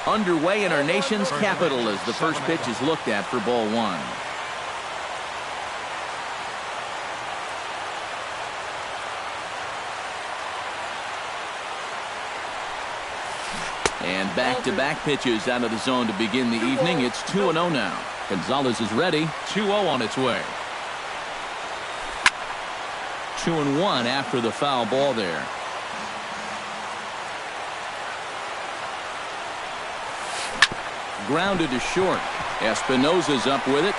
Underway in our nation's capital as the first pitch is looked at for ball one. And back-to-back pitches out of the zone to begin the evening. It's 2-0 now. Gonzalez is ready. 2-0 on its way. 2-1 after the foul ball there. Grounded to short. Espinosa's up with it.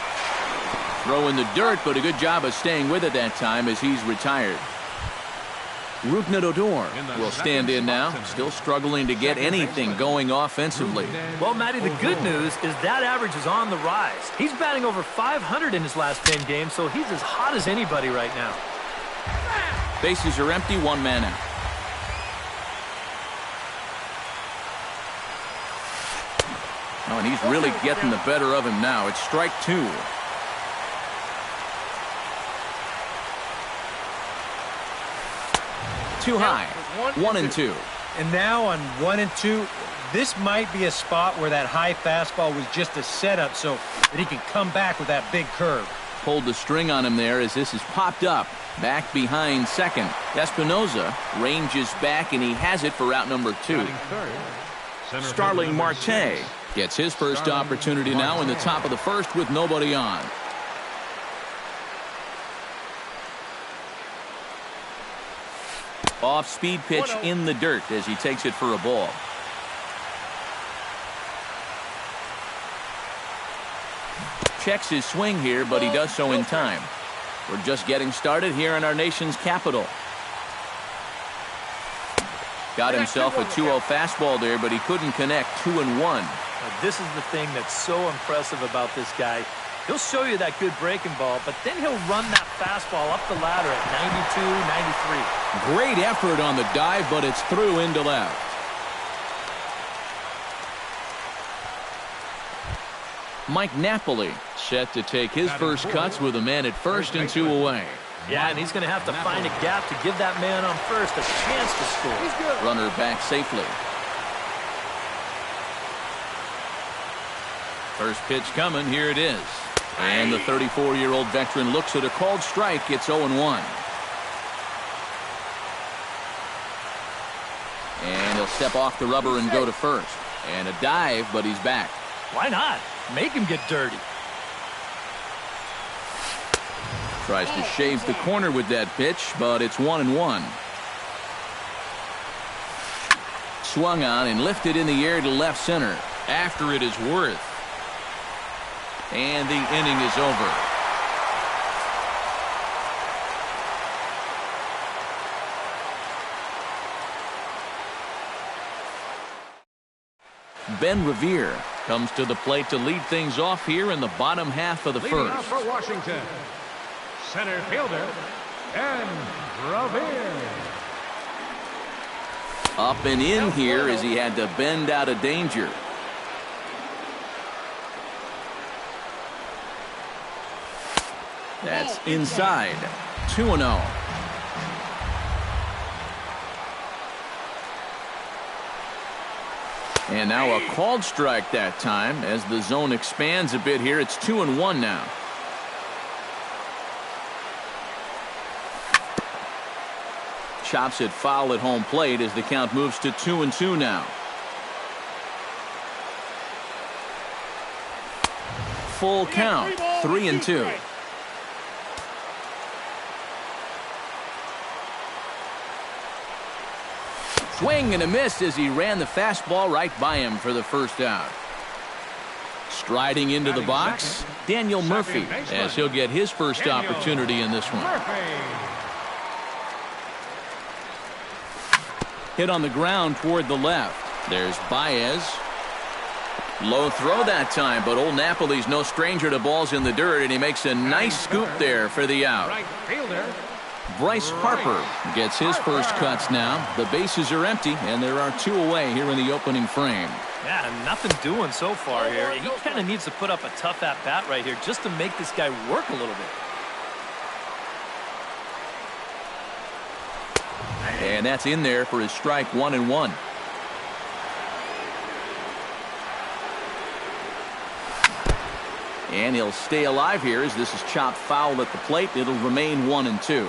Throw in the dirt, but a good job of staying with it that time as he's retired. Rougned Odor will stand in now, still struggling to get anything going offensively. Well, Matty, the good news is that average is on the rise. He's batting over 500 in his last 10 games, so he's as hot as anybody right now. Bases are empty, one man out. Oh, and he's really getting the better of him now. It's strike two. Too high. 1-2. And now on 1-2, this might be a spot where that high fastball was just a setup so that he can come back with that big curve. Pulled the string on him there as this has popped up. Back behind second. Espinosa ranges back, and he has it for out number two. Starling Marte gets his first opportunity now in the top of the first with nobody on. Off-speed pitch in the dirt as he takes it for a ball. Checks his swing here, but he does so in time. We're just getting started here in our nation's capital. Got himself a 2-0 fastball there, but he couldn't connect. 2-1. Now, this is the thing that's so impressive about this guy. He'll show you that good breaking ball, but then he'll run that fastball up the ladder at 92, 93. Great effort on the dive, but it's through into left. Mike Napoli set to take his first cuts with a man at first and two away. Yeah, and he's going to have to find a gap to give that man on first a chance to score. Runner back safely. First pitch coming. Here it is. And the 34-year-old veteran looks at a called strike. It's 0-1. And he'll step off the rubber and go to first. And a dive, but he's back. Why not? Make him get dirty. Tries to shave the corner with that pitch, but it's 1-1. Swung on and lifted in the air to left center. After it is Worth. And the inning is over. Ben Revere comes to the plate to lead things off here in the bottom half of the first. For Washington, center fielder, Ben Revere. Up and in here as he had to bend out of danger. That's inside. 2-0. And now a called strike that time as the zone expands a bit here. It's 2-1 now. Chops it foul at home plate as the count moves to 2-2 now. Full count. 3-2. Swing and a miss as he ran the fastball right by him for the first out. Striding into the box, Daniel Murphy, as he'll get his first opportunity in this one. Hit on the ground toward the left. There's Baez. Low throw that time, but old Napoli's no stranger to balls in the dirt, and he makes a nice scoop there for the out. Bryce Harper gets his first cuts now. The bases are empty, and there are two away here in the opening frame. Yeah, nothing doing so far here. He kind of needs to put up a tough at-bat right here just to make this guy work a little bit. And that's in there for his strike. 1-1. And he'll stay alive here as this is chopped foul at the plate. It'll remain 1-2.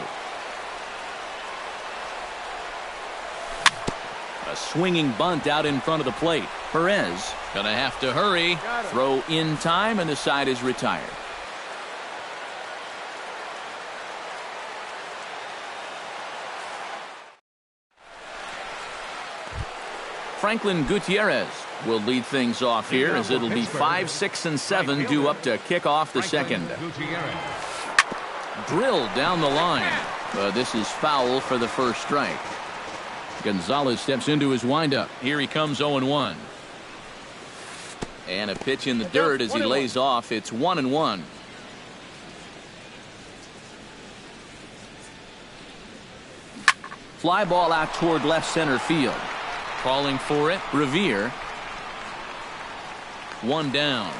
A swinging bunt out in front of the plate. Perez gonna have to hurry. Throw in time, and the side is retired. Franklin Gutierrez will lead things off here as it'll be 5, 6, and 7 due up to kick off the second. Drilled down the line. This is foul for the first strike. Gonzalez steps into his windup. Here he comes 0-1. And a pitch in the dirt as he lays off. It's 1-1. Fly ball out toward left center field. Calling for it, Revere. One down.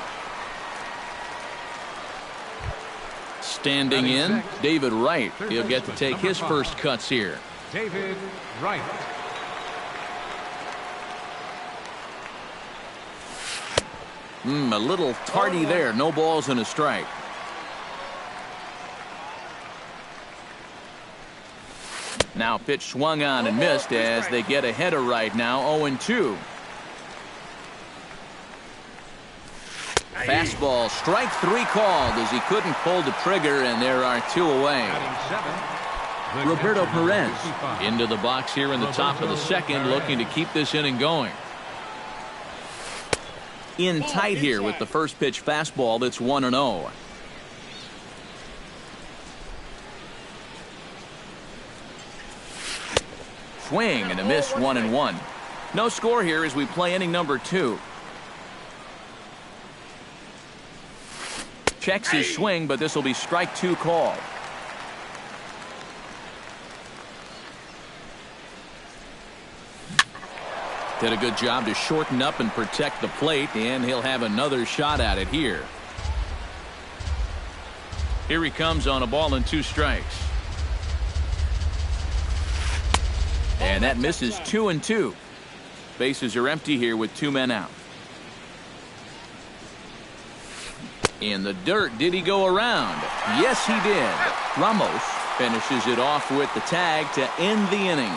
Standing in, David Wright. He'll get to take his first cuts here. David Wright. A little tardy there. No balls and a strike. Now pitch swung on and missed as they get ahead of Wright now 0-2. Fastball, strike 3 called as he couldn't pull the trigger, and there are 2 away. Roberto Perez into the box here in the top of the second, looking to keep this inning going. In tight here with the first pitch fastball. That's 1-0. Swing and a miss, 1-1. No score here as we play inning number 2. Checks his swing, but this will be strike 2 called. Did a good job to shorten up and protect the plate, and he'll have another shot at it here. Here he comes on a ball and 2 strikes. And that misses 2-2. Bases are empty here with 2 men out. In the dirt, did he go around? Yes, he did. Ramos finishes it off with the tag to end the inning.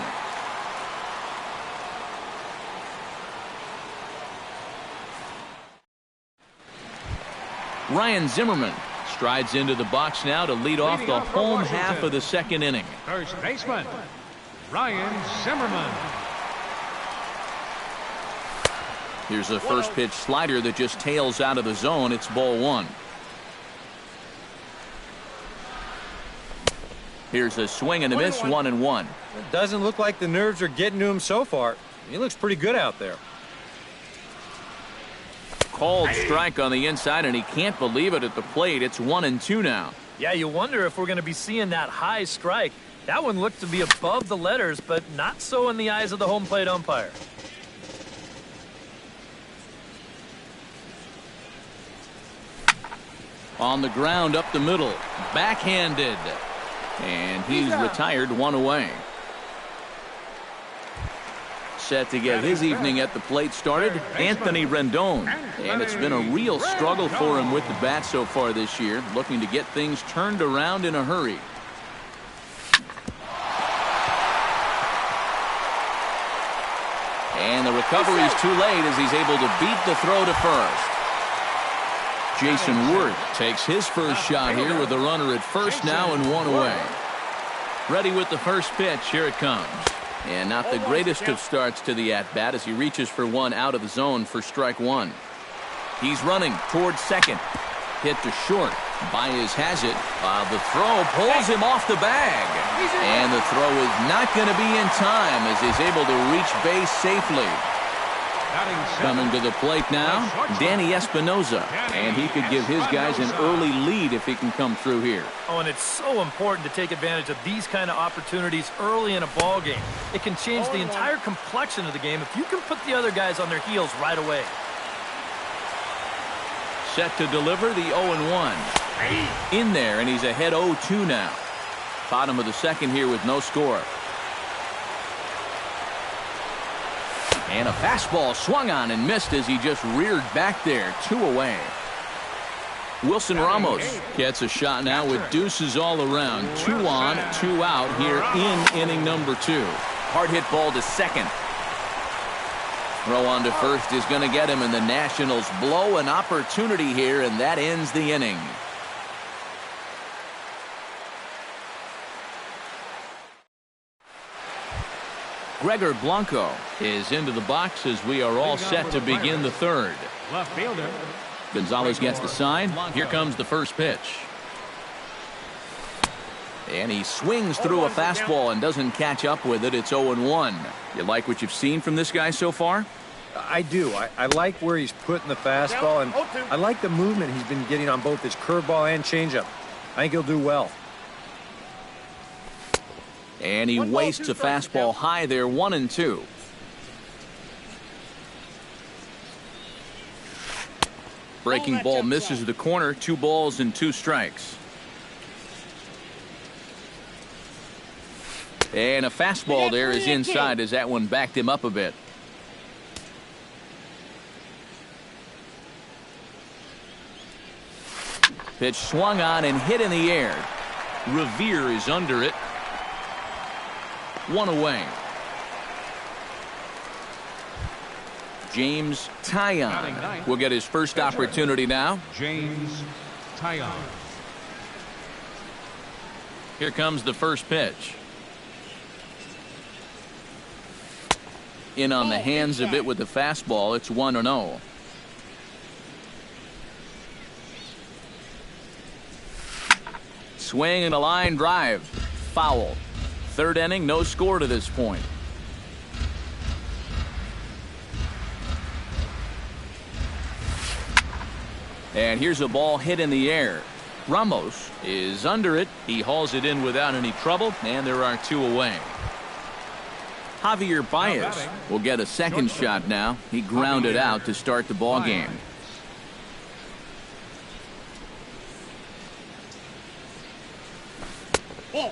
Ryan Zimmerman strides into the box now to lead off the home half of the second inning. First baseman, Ryan Zimmerman. Here's a first pitch slider that just tails out of the zone. It's ball 1. Here's a swing and a miss, 1-1. It doesn't look like the nerves are getting to him so far. He looks pretty good out there. Called strike on the inside, and he can't believe it at the plate. It's 1-2 now. Yeah, you wonder if we're going to be seeing that high strike. That one looked to be above the letters, but not so in the eyes of the home plate umpire. On the ground up the middle, backhanded, and he's retired, 1 away. Set to get his evening at the plate started, Anthony Rendon, and it's been a real struggle for him with the bat so far this year, looking to get things turned around in a hurry. And the recovery's too late as he's able to beat the throw to first. Jason Worth takes his first shot here with a runner at first now and 1 away. Ready with the first pitch. Here it comes. And not the greatest of starts to the at-bat as he reaches for one out of the zone for strike 1. He's running towards second. Hit to short. Baez has it. The throw pulls him off the bag. And the throw is not going to be in time as he's able to reach base safely. Coming to the plate now, Danny Espinoza, and he could give his guys an early lead if he can come through here. Oh, and it's so important to take advantage of these kind of opportunities early in a ball game. It can change the entire complexion of the game if you can put the other guys on their heels right away. Set to deliver the 0-1. In there, and he's ahead 0-2 now. Bottom of the second here with no score. And a fastball swung on and missed as he just reared back there. 2 away. Wilson Ramos gets a shot now with deuces all around. 2 on, 2 out here in inning number 2. Hard hit ball to second. Throw on to first is going to get him, and the Nationals blow an opportunity here, and that ends the inning. Gregor Blanco is into the box as we are all set to begin the third. Left fielder. Gonzalez gets the sign. Here comes the first pitch. And he swings through a fastball and doesn't catch up with it. It's 0-1. You like what you've seen from this guy so far? I do. I like where he's putting the fastball, and I like the movement he's been getting on both his curveball and changeup. I think he'll do well. And he wastes a fastball high there, 1-2. Breaking ball misses the corner. 2 balls and 2 strikes. And a fastball there is inside as that one backed him up a bit. Pitch swung on and hit in the air. Revere is under it. 1 away. James Taillon will get his first opportunity now. James Taillon. Here comes the first pitch. In on the hands a bit with the fastball. It's 1-0. Swing and a line drive. Foul. Third inning, no score to this point. And here's a ball hit in the air. Ramos is under it. He hauls it in without any trouble, and there are 2 away. Javier Baez will get a second shot now. He grounded out to start the ball game.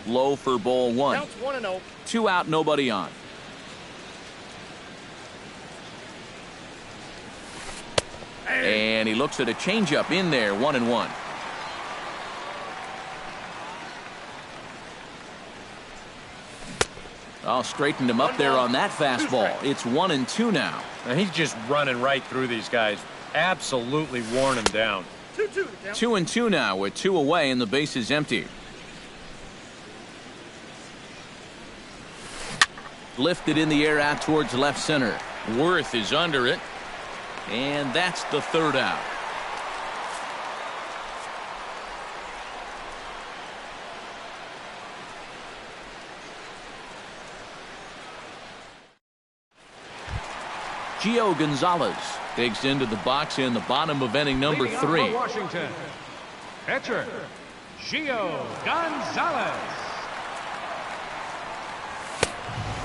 Low for ball 1. 2 out, nobody on. And he looks at a changeup in there, 1-1. Oh, straightened him up there on that fastball. It's 1-2 now. And he's just running right through these guys. Absolutely worn them down. 2-2 now with 2 away and the base is empty. Lifted in the air out towards left center. Worth is under it. And that's the third out. Gio Gonzalez digs into the box in the bottom of inning number 3. Washington. Pitcher Gio Gonzalez.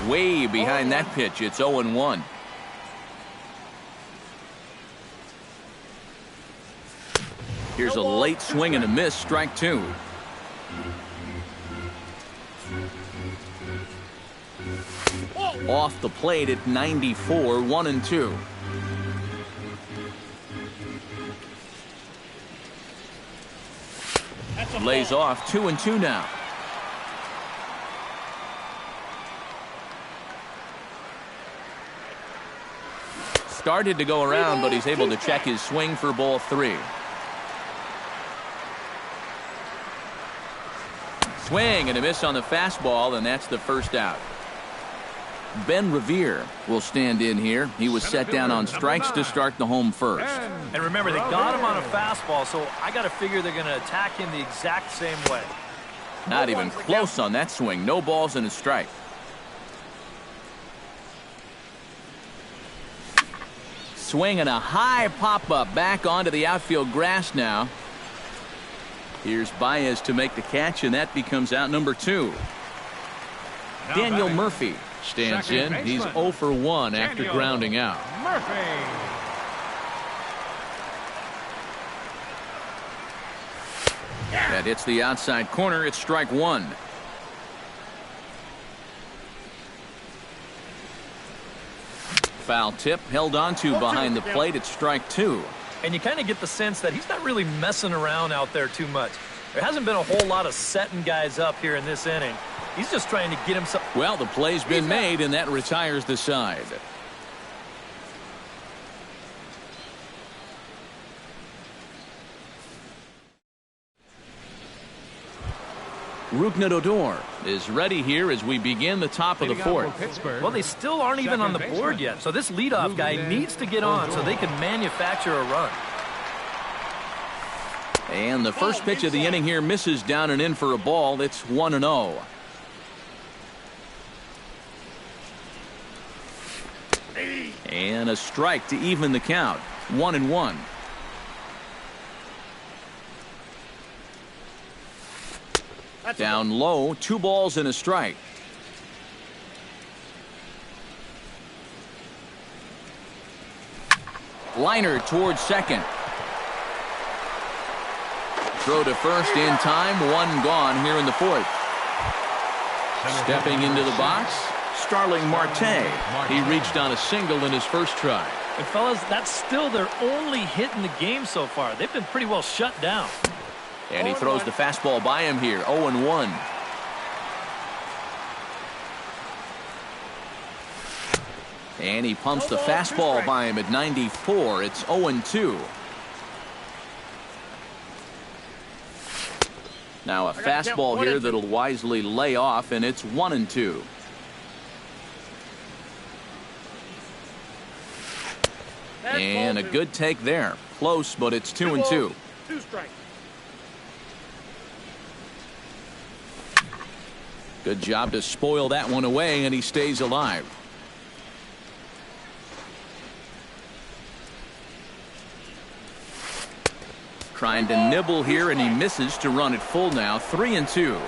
Way behind that pitch. It's 0-1. Here's a late swing and a miss. Strike 2. Off the plate at 94. 1-2. Lays off. 2-2 now. Started to go around, but he's able to check his swing for ball 3. Swing and a miss on the fastball, and that's the first out. Ben Revere will stand in here. He was set down on strikes to start the home first. And remember, they got him on a fastball, so I got to figure they're going to attack him the exact same way. Not even close on that swing. No balls and a strike. Swing and a high pop-up back onto the outfield grass now. Here's Baez to make the catch, and that becomes out number 2. Daniel Murphy stands in. He's 0 for 1 after grounding out. Murphy. That hits the outside corner. It's strike 1. Foul tip held on to behind the plate. It's strike 2. And you kind of get the sense that he's not really messing around out there too much. There hasn't been a whole lot of setting guys up here in this inning. He's just trying to get himself. Well, the play's been made, and that retires the side. Rougned Odor is ready here as we begin the top of the fourth. Well, they still aren't even on the board yet, so this leadoff guy needs to get on so they can manufacture a run. And the first pitch of the inning here misses down and in for a ball. It's 1-0. And a strike to even the count. 1-1. Down low, 2 balls and a strike. Liner towards second. Throw to first in time, 1 gone here in the fourth. Stepping into the box, Starling Marte. He reached on a single in his first try. And fellas, that's still their only hit in the game so far. They've been pretty well shut down. And he throws the fastball by him here, 0-1. And he pumps the fastball by him at 94. It's 0-2. Now a fastball here that'll wisely lay off, and it's 1-2. And a good take there. Close, but it's 2-2. 2 strikes. Good job to spoil that one away, and he stays alive. Trying to nibble here, and he misses to run it full now. 3-2.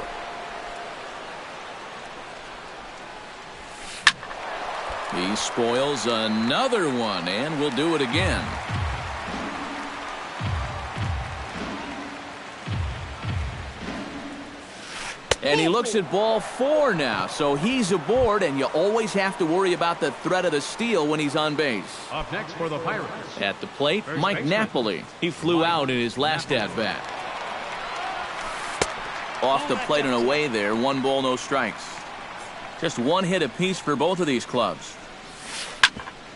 He spoils another one, and will do it again. And he looks at ball 4 now, so he's aboard, and you always have to worry about the threat of the steal when he's on base. Up next for the Pirates. At the plate, Mike Napoli. He flew out in his last at-bat. Off the plate and away there, 1 ball, no strikes. Just 1 hit apiece for both of these clubs.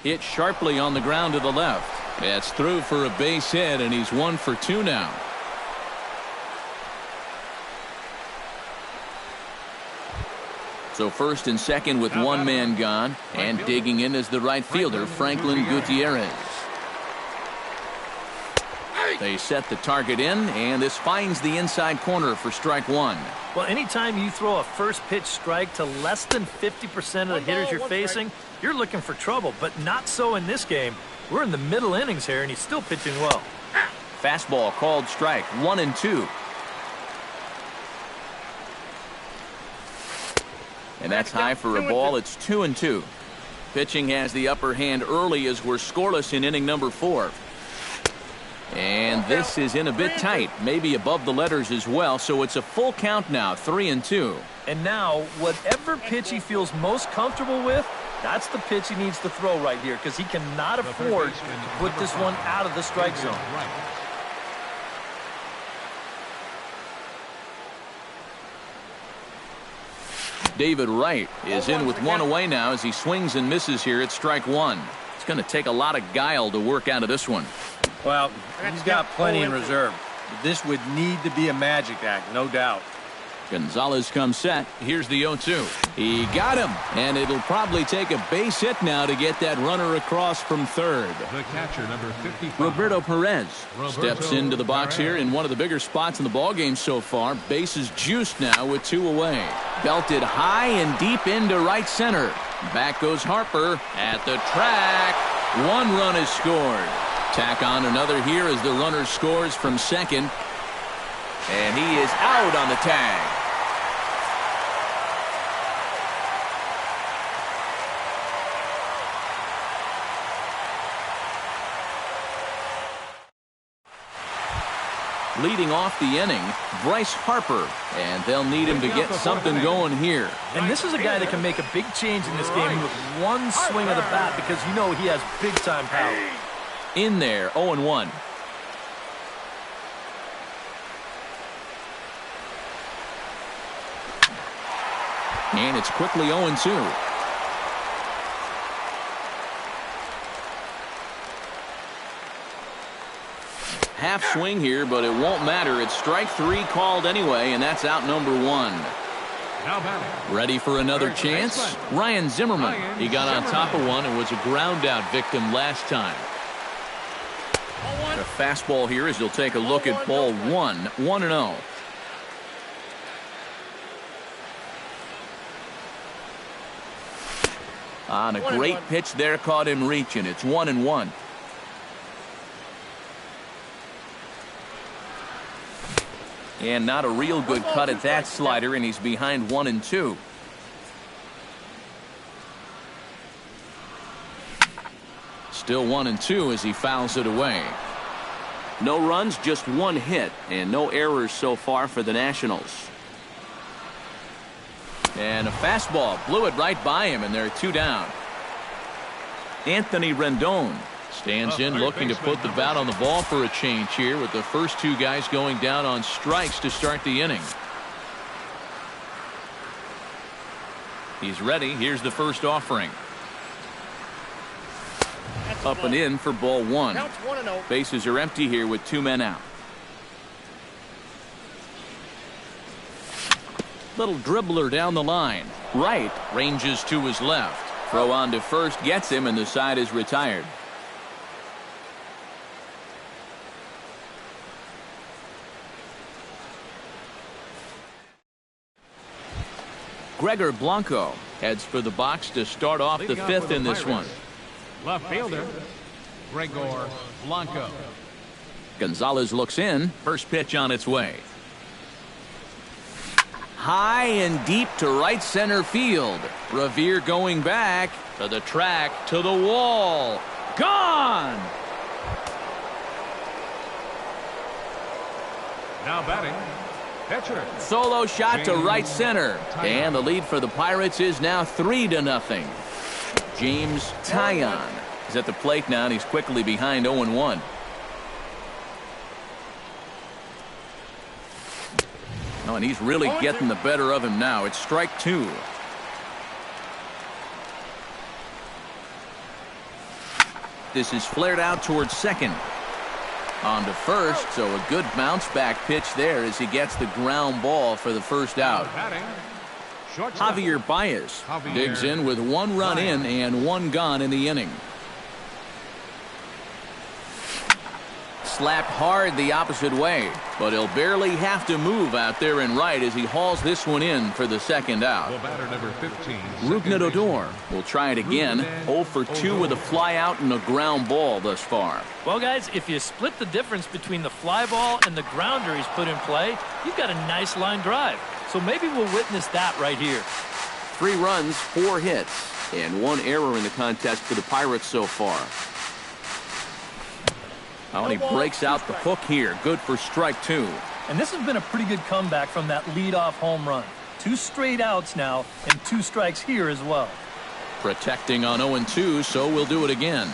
Hit sharply on the ground to the left. That's through for a base hit, and he's 1 for 2 now. So first and second with 1 man gone, and digging in is the right fielder, Franklin Gutierrez. They set the target in, and this finds the inside corner for strike 1. Well, anytime you throw a first pitch strike to less than 50% of the hitters you're facing, you're looking for trouble, but not so in this game. We're in the middle innings here, and he's still pitching well. Fastball called strike, 1-2. And that's high for a ball. It's 2-2. Pitching has the upper hand early as we're scoreless in inning number 4. And this is in a bit tight, maybe above the letters as well, so it's a full count now, 3-2. And now, whatever pitch he feels most comfortable with, that's the pitch he needs to throw right here, because he cannot afford to put this one out of the strike zone. David Wright is in with 1 away now as he swings and misses here at strike 1. It's going to take a lot of guile to work out of this one. Well, he's got plenty in reserve. This would need to be a magic act, no doubt. Gonzalez comes set. Here's the 0-2. He got him, and it'll probably take a base hit now to get that runner across from third. The catcher, number 55. Roberto Perez steps into the box here in one of the bigger spots in the ballgame so far. Bases juiced now with 2 away. Belted high and deep into right center. Back goes Harper at the track. 1 run is scored. Tack on another here as the runner scores from second. And he is out on the tag. Leading off the inning, Bryce Harper, and they'll need him to get something going here. And this is a guy that can make a big change in this game with 1 swing of the bat, because you know he has big-time power. In there, 0-1. And it's quickly 0-2. Half swing here, but it won't matter. It's strike 3 called anyway, and that's out number 1. Ready for another chance? Ryan Zimmerman. He got on top of one and was a ground out victim last time. A fastball here as you'll take a look at ball 1, 1-0. On a great pitch there, caught him reaching. It's 1-1. And not a real good cut at that slider, and he's behind 1-2. Still 1-2 as he fouls it away. No runs, just 1 hit, and no errors so far for the Nationals. And a fastball blew it right by him, and they're 2 down. Anthony Rendon stands in, looking to put the bat on the ball for a change here, with the first 2 guys going down on strikes to start the inning. He's ready. Here's the first offering. Up and in for ball 1. Bases are empty here with 2 men out. Little dribbler down the line. Right, ranges to his left. Throw on to first gets him, and the side is retired. Gregor Blanco heads for the box to start off the 5th in this one. Left fielder, Gregor Blanco. Gonzalez looks in. First pitch on its way. High and deep to right center field. Revere going back to the track, to the wall. Gone! Now batting, pitcher. Solo shot to right center. And the lead for the Pirates is now 3-0. James Taillon is at the plate now, and he's quickly behind 0-1. Oh, and he's really getting the better of him now. It's strike 2. This is flared out towards second. On to first, so a good bounce back pitch there as he gets the ground ball for the first out. Javier Baez digs in with 1 run in and 1 gone in the inning. Slapped hard the opposite way, but he'll barely have to move out there in right as he hauls this one in for the second out. Number 15. Rougned Odor will try it again. 0 for 2 with a fly out and a ground ball thus far. Well, guys, if you split the difference between the fly ball and the grounder he's put in play, you've got a nice line drive. So maybe we'll witness that right here. 3 runs, 4 hits, and 1 error in the contest for the Pirates so far. Oh, and he breaks out the hook here. Good for strike 2. And this has been a pretty good comeback from that leadoff home run. 2 straight outs now and 2 strikes here as well. Protecting on 0-2, so we'll do it again.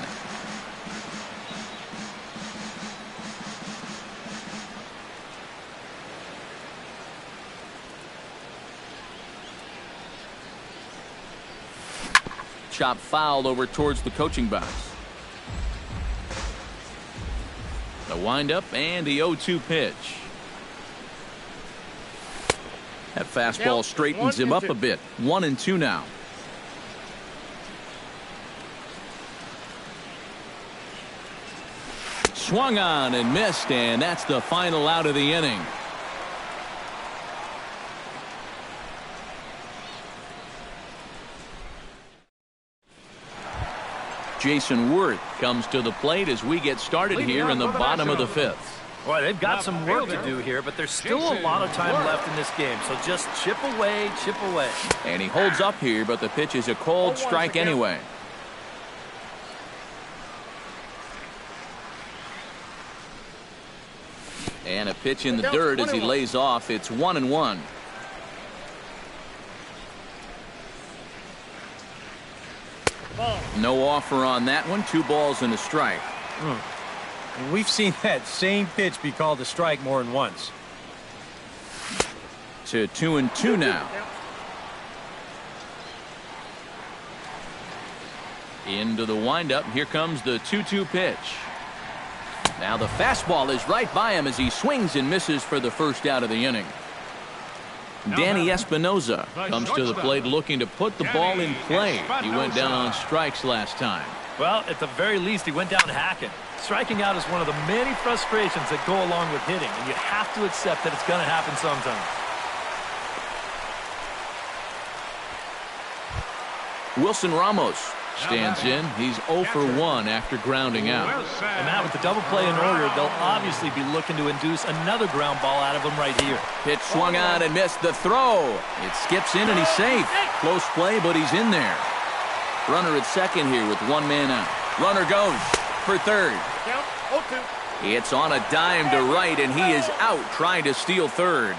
Chop foul over towards the coaching box. The windup and the 0-2 pitch. That fastball straightens him up a bit. 1-2 now. Swung on and missed, and that's the final out of the inning. Jason Worth comes to the plate as we get started here in the bottom of the 5th. Boy, they've got some work to do here, but there's still a lot of time left in this game. So just chip away, chip away. And he holds up here, but the pitch is a cold strike anyway. And a pitch in the dirt as he lays off. It's 1-1. No offer on that one. 2 balls and a strike. We've seen that same pitch be called a strike more than once. To 2-2 now. Into the windup. Here comes the 2-2 pitch. Now the fastball is right by him as he swings and misses for the first out of the inning. Danny Espinoza comes to the plate looking to put the ball in play. He went down on strikes last time. Well, at the very least, he went down hacking. Striking out is one of the many frustrations that go along with hitting, and you have to accept that it's going to happen sometimes. Wilson Ramos stands in. He's 0 for 1 after grounding out. And Matt, with the double play in order, they'll obviously be looking to induce another ground ball out of him right here. Pitch swung on and missed. The throw. It skips in and he's safe. Close play, but he's in there. Runner at second here with one man out. Runner goes for third. It's on a dime to right, and he is out trying to steal third.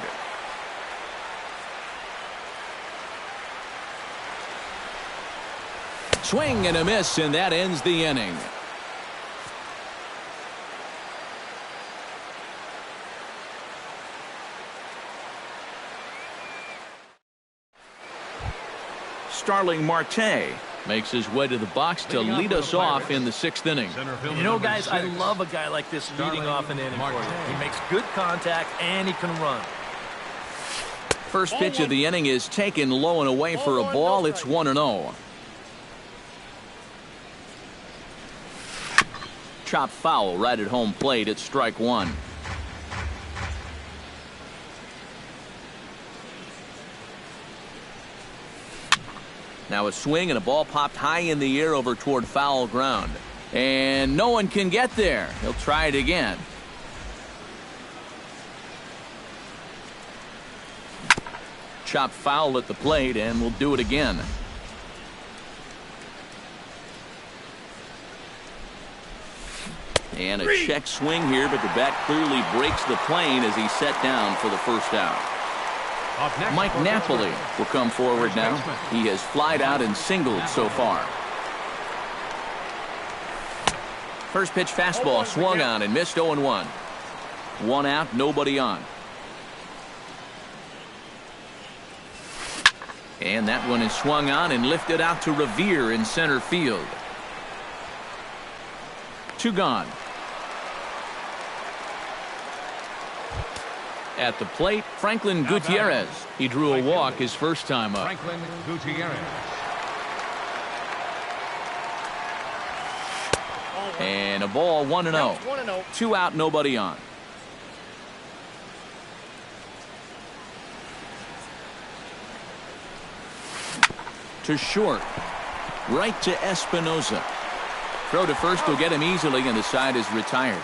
Swing and a miss, and that ends the inning. Starling Marte makes his way to the box to lead us off in the 6th inning. And you know, guys, I love a guy like this leading off an inning for you. He makes good contact, and he can run. First pitch of the inning is taken low and away for a ball. It's 1-0. Chop foul right at home plate. It's strike one. Now a swing and a ball popped high in the air over toward foul ground. And no one can get there. He'll try it again. Chop foul at the plate, and we'll do it again. And a check swing here, but the bat clearly breaks the plane as he's set down for the first out. Mike Napoli will come forward now. He has flied out and singled so far. First pitch fastball swung on and missed 0-1. One out, nobody on. And that one is swung on and lifted out to Revere in center field. Two gone. At the plate, Franklin Gutierrez. He drew a walk his first time up. Franklin Gutierrez. And a ball, 1-0. Two out, nobody on. To short. Right to Espinoza. Throw to first will get him easily, and the side is retired.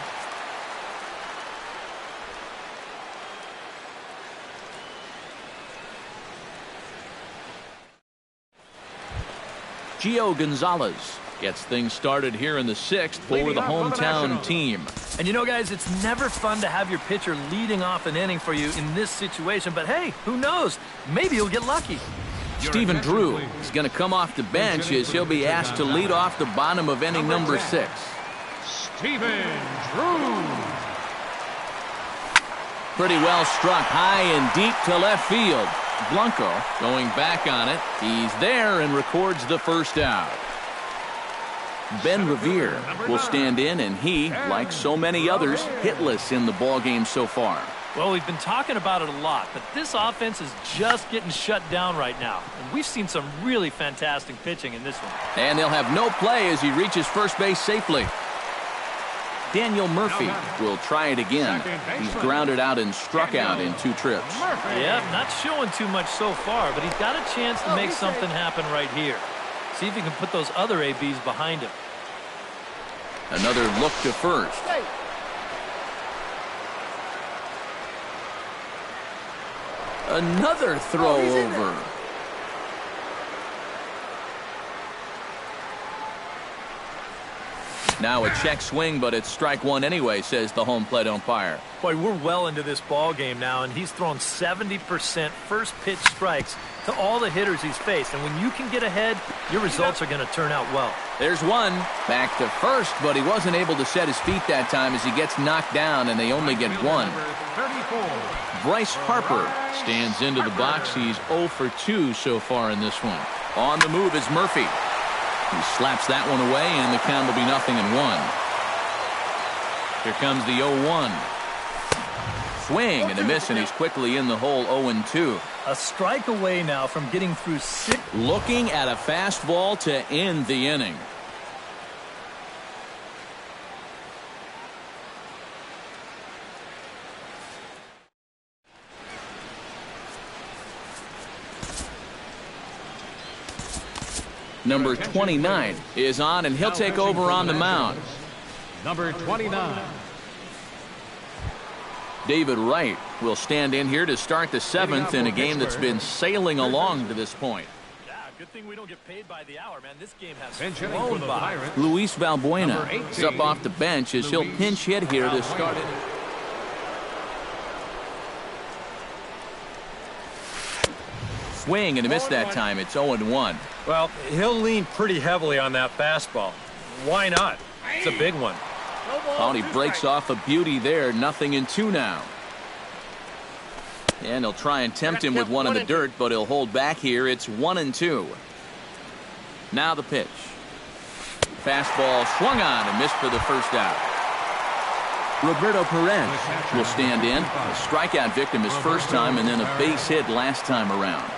Gio Gonzalez gets things started here in the 6th for the hometown team. And you know, guys, it's never fun to have your pitcher leading off an inning for you in this situation. But hey, who knows? Maybe you'll get lucky. Stephen Drew is going to come off the bench as he'll be asked to lead off the bottom of inning number 6. Stephen Drew. Pretty well struck high and deep to left field. Blanco going back on it. He's there and records the first out. Ben Revere will stand in, and he, like so many others, hitless in the ballgame so far. Well, we've been talking about it a lot, but this offense is just getting shut down right now. And we've seen some really fantastic pitching in this one. And they'll have no play as he reaches first base safely. Daniel Murphy will try it again. He's grounded out and struck out in 2 trips. Yeah, not showing too much so far, but he's got a chance to make something happen right here. See if he can put those other ABs behind him. Another look to first. Another throw over. Now a check swing, but it's strike one anyway, says the home plate umpire. Boy, we're well into this ball game now, and he's thrown 70% first pitch strikes to all the hitters he's faced. And when you can get ahead, your results are going to turn out well. There's one. Back to first, but he wasn't able to set his feet that time as he gets knocked down, and they only get one. Bryce Harper stands into the box. He's 0 for 2 so far in this one. On the move is Murphy. He slaps that one away, and the count will be 0-1. Here comes the 0-1. Swing and a miss, and he's quickly in the hole. 0-2. A strike away now from getting through 6. Looking at a fastball to end the inning. Number 29 is on, and he'll take over on the mound. Number 29. David Wright will stand in here to start the 7th in a game that's been sailing along to this point. Yeah, good thing we don't get paid by the hour, man. This game has Pinch hitting for flown the by. Pirates. Luis Valbuena Number 18, is up off the bench as he'll Luis pinch hit here to Valbuena. start it. Swing and a miss that time. It's 0-1. Well, he'll lean pretty heavily on that fastball. Why not? It's a big one. Oh, he breaks off a beauty there. 0-2 now. And he'll try and tempt him with one in the dirt, but he'll hold back here. It's 1-2. Now the pitch. Fastball swung on and missed for the first out. Roberto Perez will stand in. A strikeout victim his first time, and then a base hit last time around.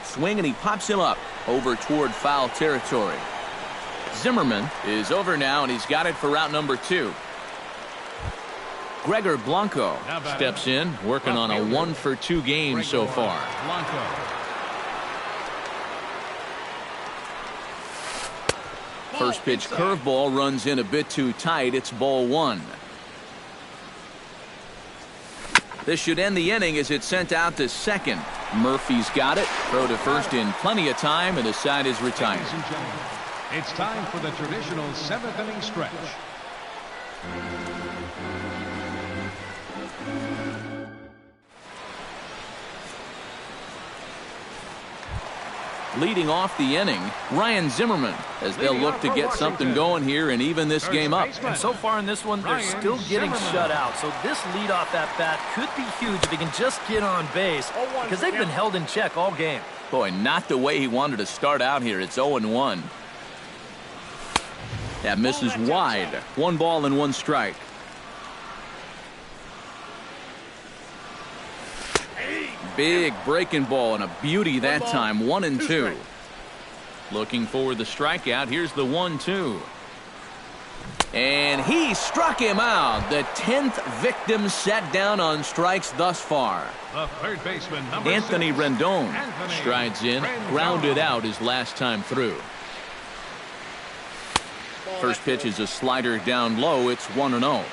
Swing, and he pops him up over toward foul territory. Zimmerman is over now, and he's got it for route number 2. Gregor Blanco steps in, working on a 1-for-2 game so far. Blanco. First pitch curveball runs in a bit too tight. It's ball 1. This should end the inning as it's sent out to second. Murphy's got it. Throw to first in plenty of time, and the side is retired. Ladies and gentlemen, it's time for the traditional 7th inning stretch. Leading off the inning, Ryan Zimmerman, as they'll look to get something going here and even this game up. And so far in this one, they're still getting shut out. So this leadoff at bat could be huge if he can just get on base, because they've been held in check all game. Boy, not the way he wanted to start out here. It's 0-1. That misses wide. 1 ball and 1 strike. Big breaking ball and a beauty that time. 1-2. Looking for the strikeout. Here's the 1-2. And he struck him out. The 10th victim set down on strikes thus far. The third baseman, number Anthony 6, Rendon Anthony strides in, Rendon. grounded out his last time through. First pitch is a slider down low. It's 1-0.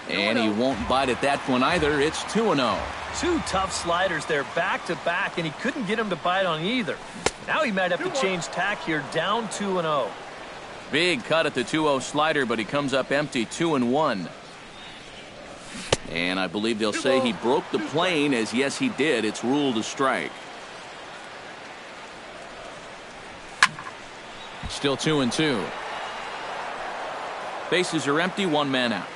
And he won't bite at that one either. It's 2-0. 2 tough sliders there back to back, and he couldn't get him to bite on either. Now he might have to change tack here, down 2-0. Big cut at the 2-0 slider, but he comes up empty. 2-1. And I believe they'll say he broke the plane, as yes he did. It's ruled a strike. Still 2-2. Bases are empty, 1 man out.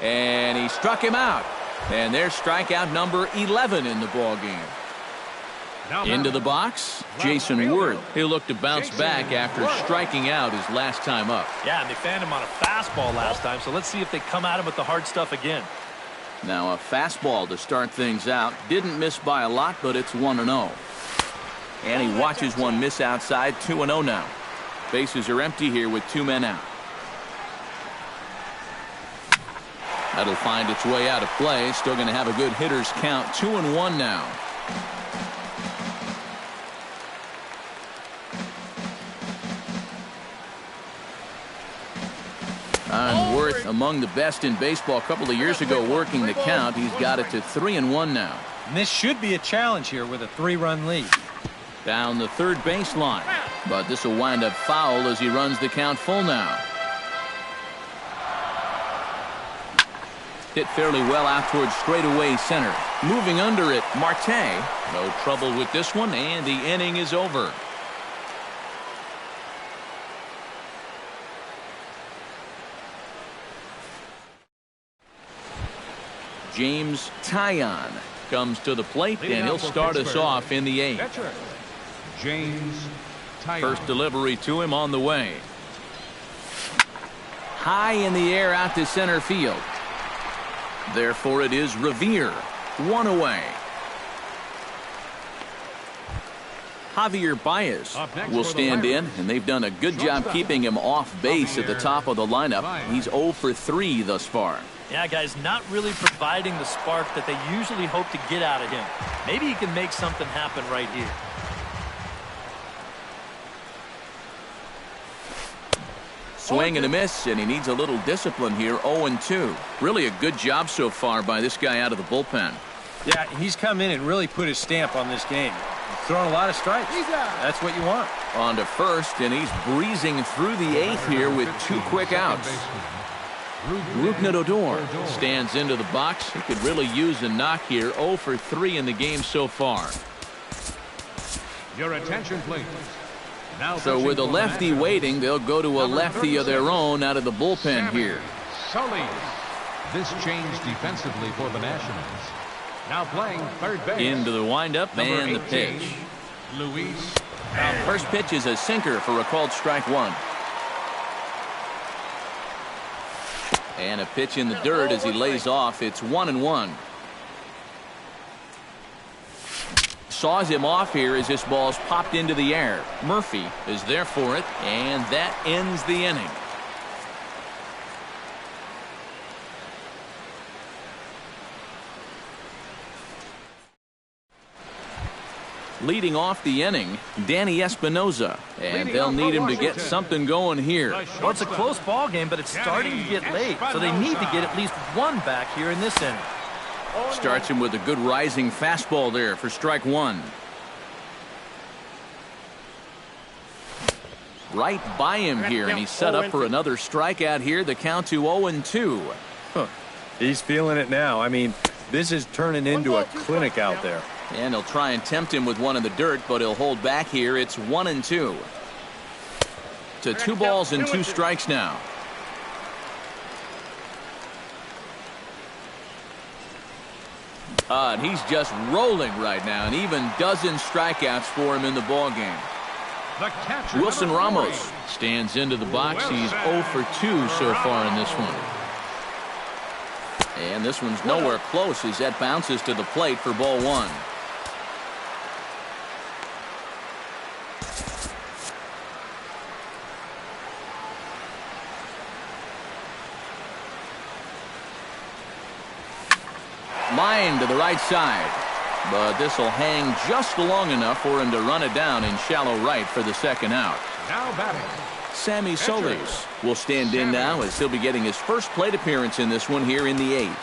And he struck him out. And there's strikeout number 11 in the ball game. Into the box, Jason Worth. He'll look to bounce back after striking out his last time up. Yeah, and they fanned him on a fastball last time, so let's see if they come at him with the hard stuff again. Now a fastball to start things out. Didn't miss by a lot, but it's 1-0. And he watches one miss outside. 2-0 now. Bases are empty here with 2 men out. That'll find its way out of play. Still going to have a good hitter's count. 2-1 now. And Worth among the best in baseball. A couple of years ago working the count. He's got it to 3-1 now. And this should be a challenge here with a 3-run lead. Down the third baseline. But this will wind up foul as he runs the count full now. Hit fairly well out towards straightaway center. Moving under it, Marte. No trouble with this one, and the inning is over. James Tyon comes to the plate, and he'll start us off in the 8th. Catcher, James Tyon. First delivery to him on the way. High in the air out to center field. Therefore, it is Revere. 1 away. Javier Baez will stand in, and they've done a good job keeping him off base at the top of the lineup. He's 0 for 3 thus far. Yeah, guys, not really providing the spark that they usually hope to get out of him. Maybe he can make something happen right here. Swing and a miss, and he needs a little discipline here. 0-2. Really a good job so far by this guy out of the bullpen. Yeah, he's come in and really put his stamp on this game. He's throwing a lot of strikes. That's what you want. On to first, and he's breezing through the 8th here with 2 quick outs. Rougned Odor stands into the box. He could really use a knock here. 0 for 3 in the game so far. Your attention, please. Now So with a lefty waiting, they'll go to a lefty of their own out of the bullpen here. Sully. This changed defensively for the Nationals. Now playing third base. Into the windup and the 18, pitch. Luis. First pitch is a sinker for a called strike 1. And a pitch in the dirt as he lays off. It's 1-1. Saws him off here as this ball's popped into the air. Murphy is there for it, and that ends the inning. Leading off the inning, Danny Espinoza, and they'll need him to get something going here. Well, it's a close ball game, but it's starting to get late, so they need to get at least 1 back here in this inning. Starts him with a good rising fastball there for strike 1. Right by him here, and he's set up for another strikeout here. The count to 0-2. He's feeling it now. I mean, this is turning into a clinic out there. And he'll try and tempt him with one in the dirt, but he'll hold back here. It's 1-2. To 2 balls and 2 strikes now. And he's just rolling right now, and even dozen strikeouts for him in the ball game. Wilson Ramos stands into the box. He's 0 for 2 so far in this one. And this one's nowhere close as that bounces to the plate for ball 1. Line to the right side, but this will hang just long enough for him to run it down in shallow right for the second out. Now batting, Sammy Solis will stand in now as he'll be getting his first plate appearance in this one here in the 8th.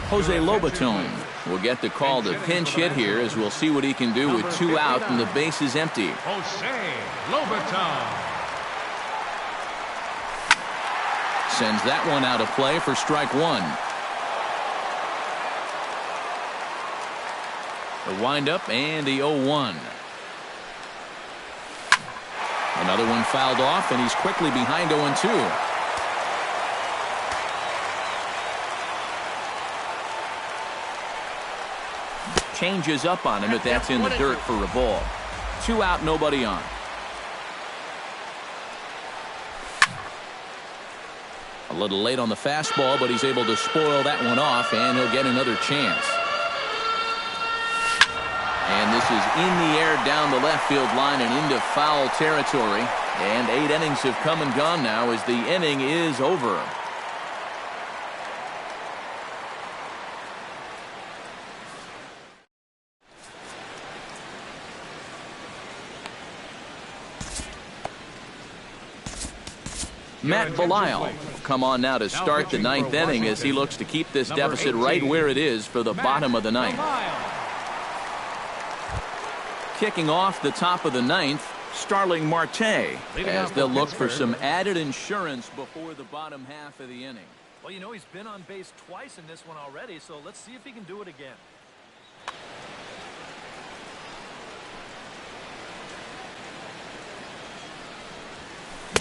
Jose Lobaton will get the call to pinch hit here as we'll see what he can do with 2 out and the base is empty. Jose Lobaton. Sends that one out of play for strike 1. The windup and the 0-1. Another one fouled off, and he's quickly behind 0-2. Changes up on him, but that's in the dirt for a ball. 2 out, nobody on. A little late on the fastball, but he's able to spoil that one off, and he'll get another chance. And this is in the air down the left field line and into foul territory. And 8 innings have come and gone now as the inning is over. Matt Belisle will come on now to start the 9th inning as he looks to keep this deficit right where it is for the bottom of the 9th. Kicking off the top of the 9th, Starling Marte, as they'll look for some added insurance before the bottom half of the inning. Well, you know, he's been on base twice in this one already, so let's see if he can do it again.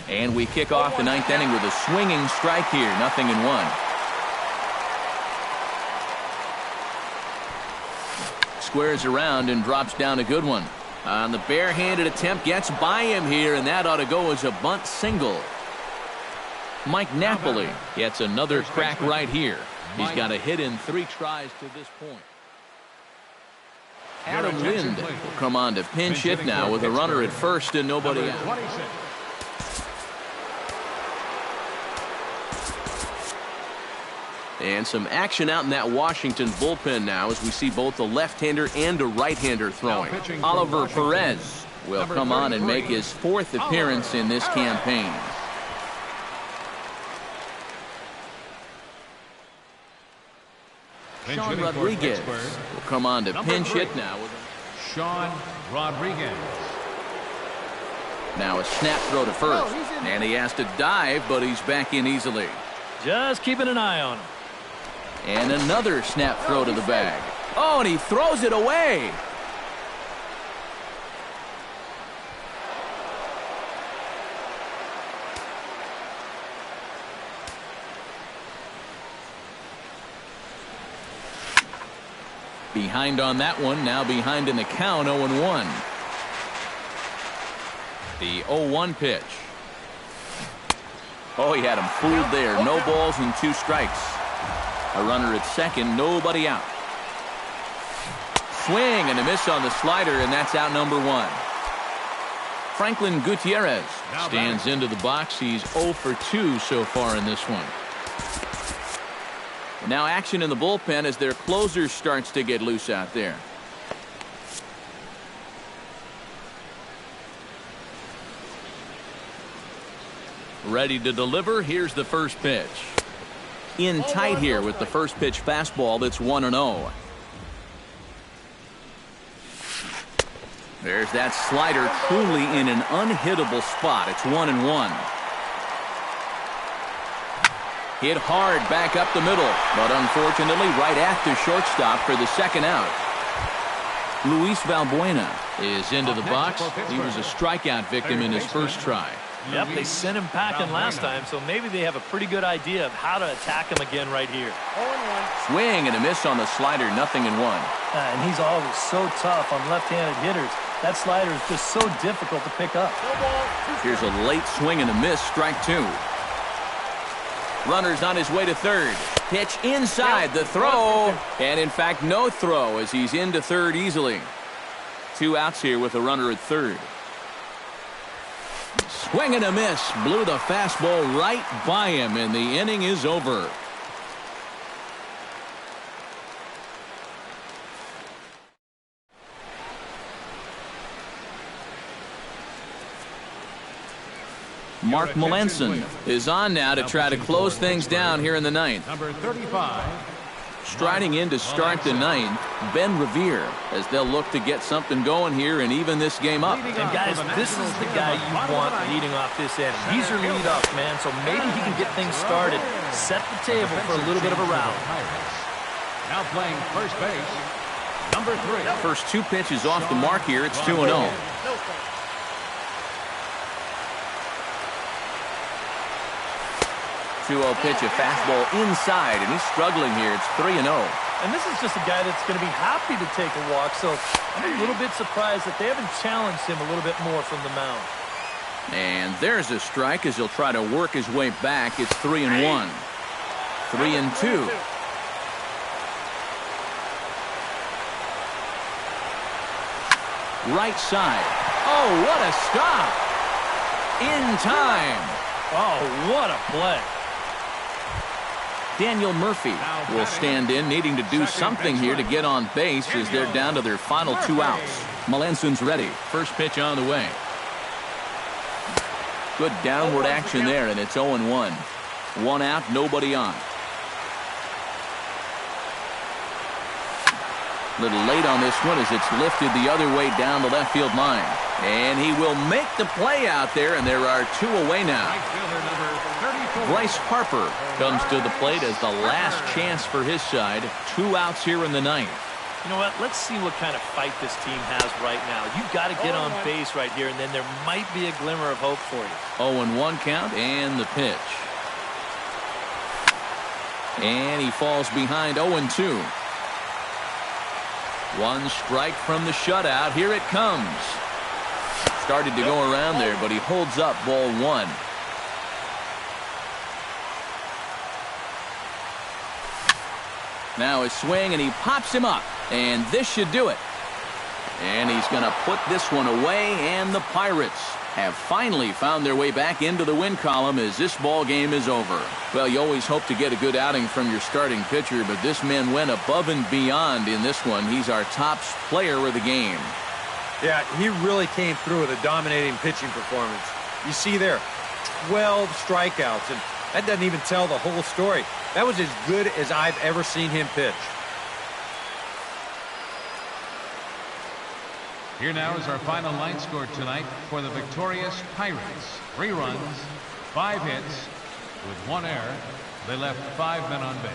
And we kick off the ninth inning with a swinging strike here, 0-1. Squares around and drops down a good one. On the barehanded attempt, gets by him here, and that ought to go as a bunt single. Mike Napoli gets another crack right here. He's got a hit in 3 tries to this point. Adam Lind will come on to pinch hit now with a runner at first and nobody out. And some action out in that Washington bullpen now as we see both a left-hander and a right-hander throwing. Oliver Perez will come on and make his 4th appearance in this campaign. Sean Rodriguez will come on to pinch hit now. Sean Rodriguez. Now a snap throw to first. And he has to dive, but he's back in easily. Just keeping an eye on him. And another snap throw to the bag. Oh, and he throws it away. Behind on that one, now behind in the count, 0-1. The 0-1 pitch. Oh, he had him fooled there. No balls and 2 strikes. A runner at second, nobody out. Swing and a miss on the slider, and that's out number 1. Franklin Gutierrez stands into the box. He's 0 for 2 so far in this one. Now action in the bullpen as their closer starts to get loose out there. Ready to deliver. Here's the first pitch. In tight here with the first pitch fastball that's 1-0. There's that slider truly in an unhittable spot. It's 1-1. Hit hard back up the middle, but unfortunately right at the shortstop for the second out. Luis Valbuena is into the box. He was a strikeout victim in his first try. Yep, they sent him packing last time, so maybe they have a pretty good idea of how to attack him again right here. Swing and a miss on the slider, 0-1. And he's always so tough on left-handed hitters. That slider is just so difficult to pick up. Here's a late swing and a miss, strike 2. Runner's on his way to third. Pitch inside, the throw. And in fact, no throw as he's into third easily. 2 outs here with a runner at third. Swing and a miss. Blew the fastball right by him, and the inning is over. Mark Melanson is on now to try to close things down here in the ninth. Number 35. Striding in to start the ninth, Ben Revere, as they'll look to get something going here and even this game up. And guys, this is the guy you want leading off this inning. He's your leadoff man, so maybe he can get things started, set the table for a little bit of a rally. Now playing first base, number 3. First 2 pitches off the mark here. It's 2-0. 2-0 pitch, a fastball inside, and he's struggling here. It's 3-0. And this is just a guy that's going to be happy to take a walk, so I'm a little bit surprised that they haven't challenged him a little bit more from the mound. And there's a strike as he'll try to work his way back. It's 3-1. 3-2. Right side. Oh, what a stop. In time. Oh, what a play. Daniel Murphy will stand in, needing to do something here to get on base as they're down to their final 2 outs. Melanson's ready. First pitch on the way. Good downward action there, and it's 0-1. 1 out, nobody on. Little late on this one as it's lifted the other way down the left field line. And he will make the play out there, and there are 2 away now. Bryce Harper comes to the plate as the last chance for his side. 2 outs here in the ninth. You know what? Let's see what kind of fight this team has right now. You've got to get on base right here, and then there might be a glimmer of hope for you. 0-1 count and the pitch. And he falls behind 0-2. One strike from the shutout. Here it comes. Started to go around there, but he holds up ball one. Now his swing, and he pops him up. And this should do it. And he's going to put this one away, and the Pirates have finally found their way back into the win column as this ball game is over. Well, you always hope to get a good outing from your starting pitcher, but this man went above and beyond in this one. He's our top player of the game. Yeah, he really came through with a dominating pitching performance. You see there, 12 strikeouts, and that doesn't even tell the whole story. That was as good as I've ever seen him pitch. Here now is our final line score tonight for the victorious Pirates. 3 runs, 5 hits, with 1 error. They left 5 men on base.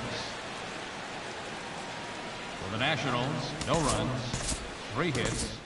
For the Nationals, no runs, 3 hits,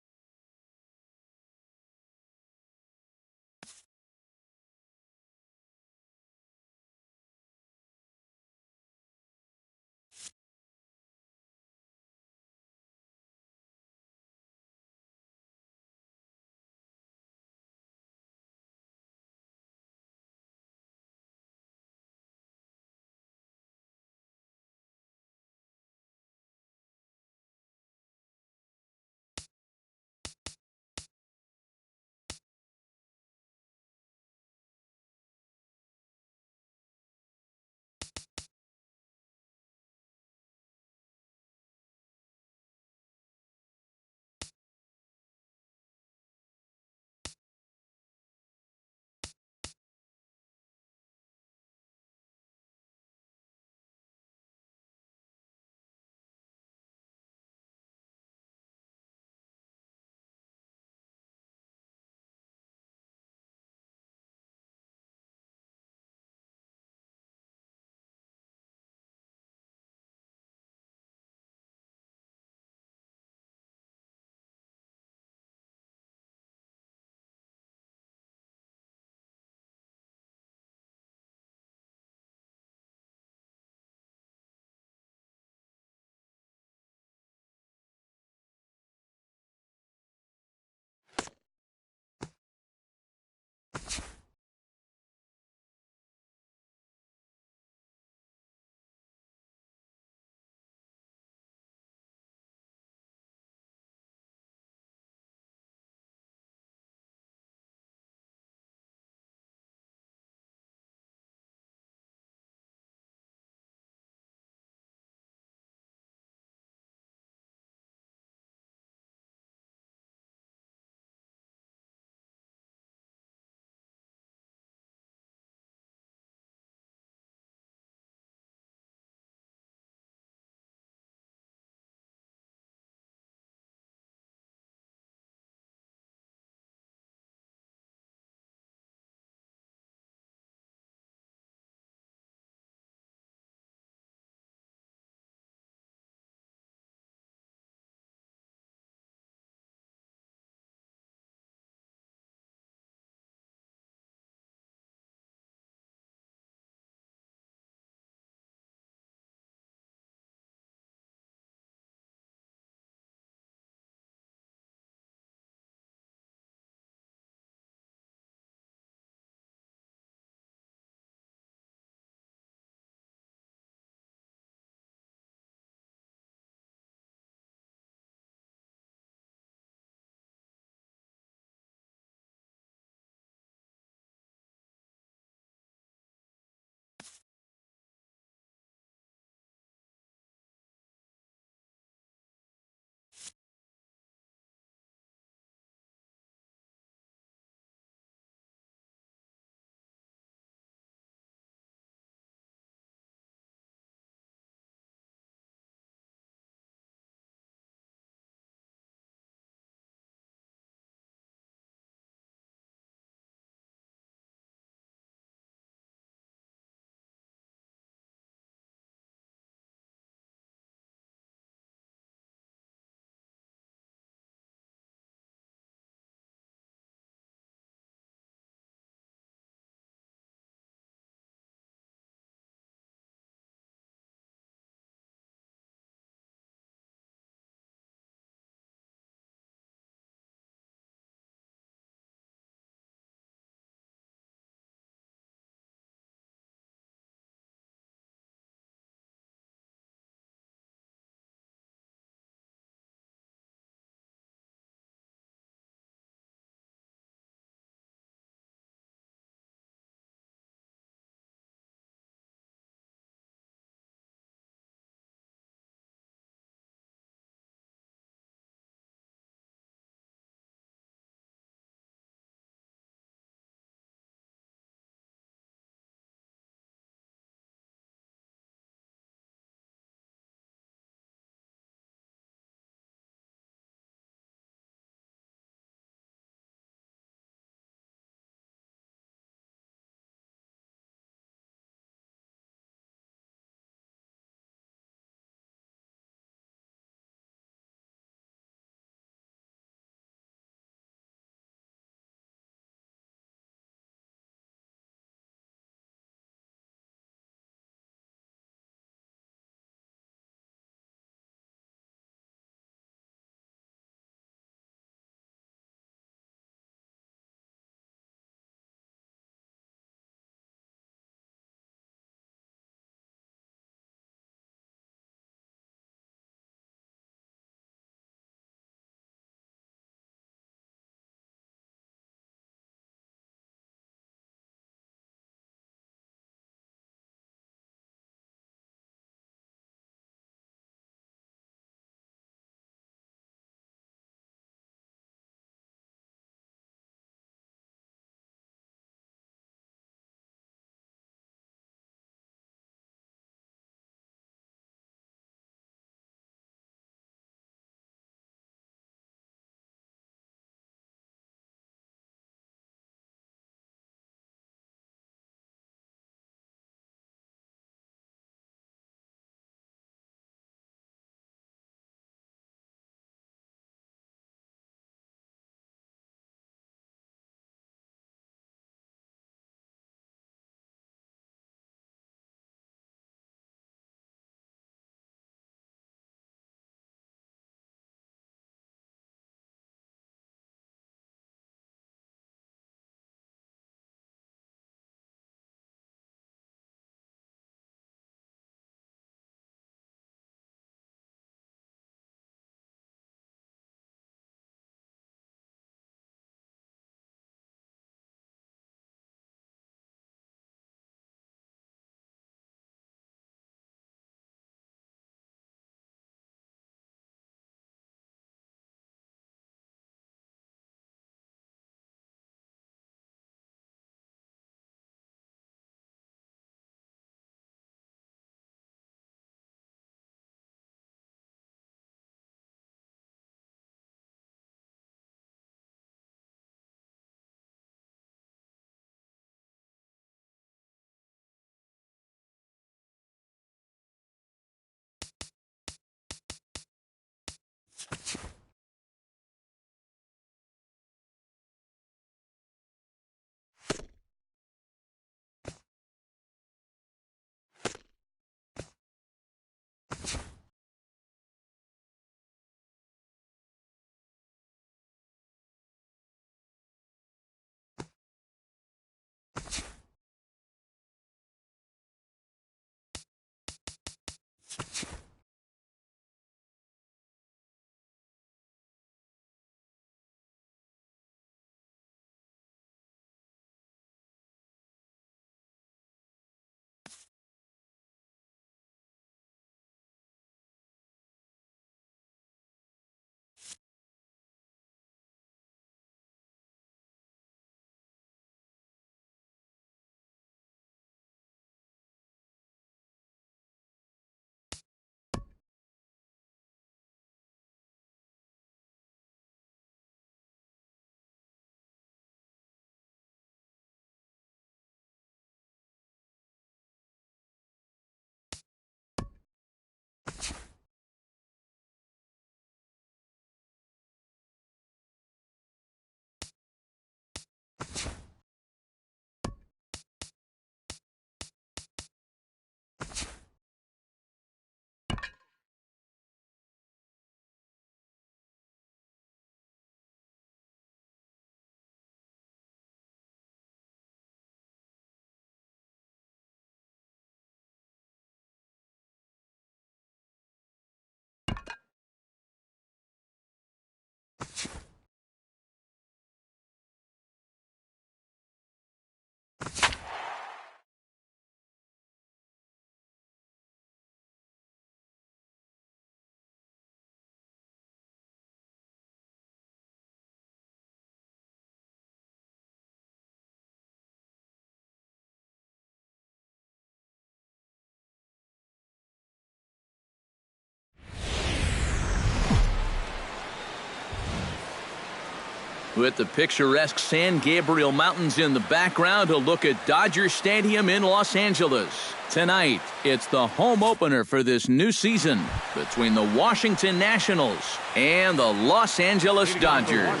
With the picturesque San Gabriel Mountains in the background, a look at Dodger Stadium in Los Angeles. Tonight, it's the home opener for this new season between the Washington Nationals and the Los Angeles Dodgers.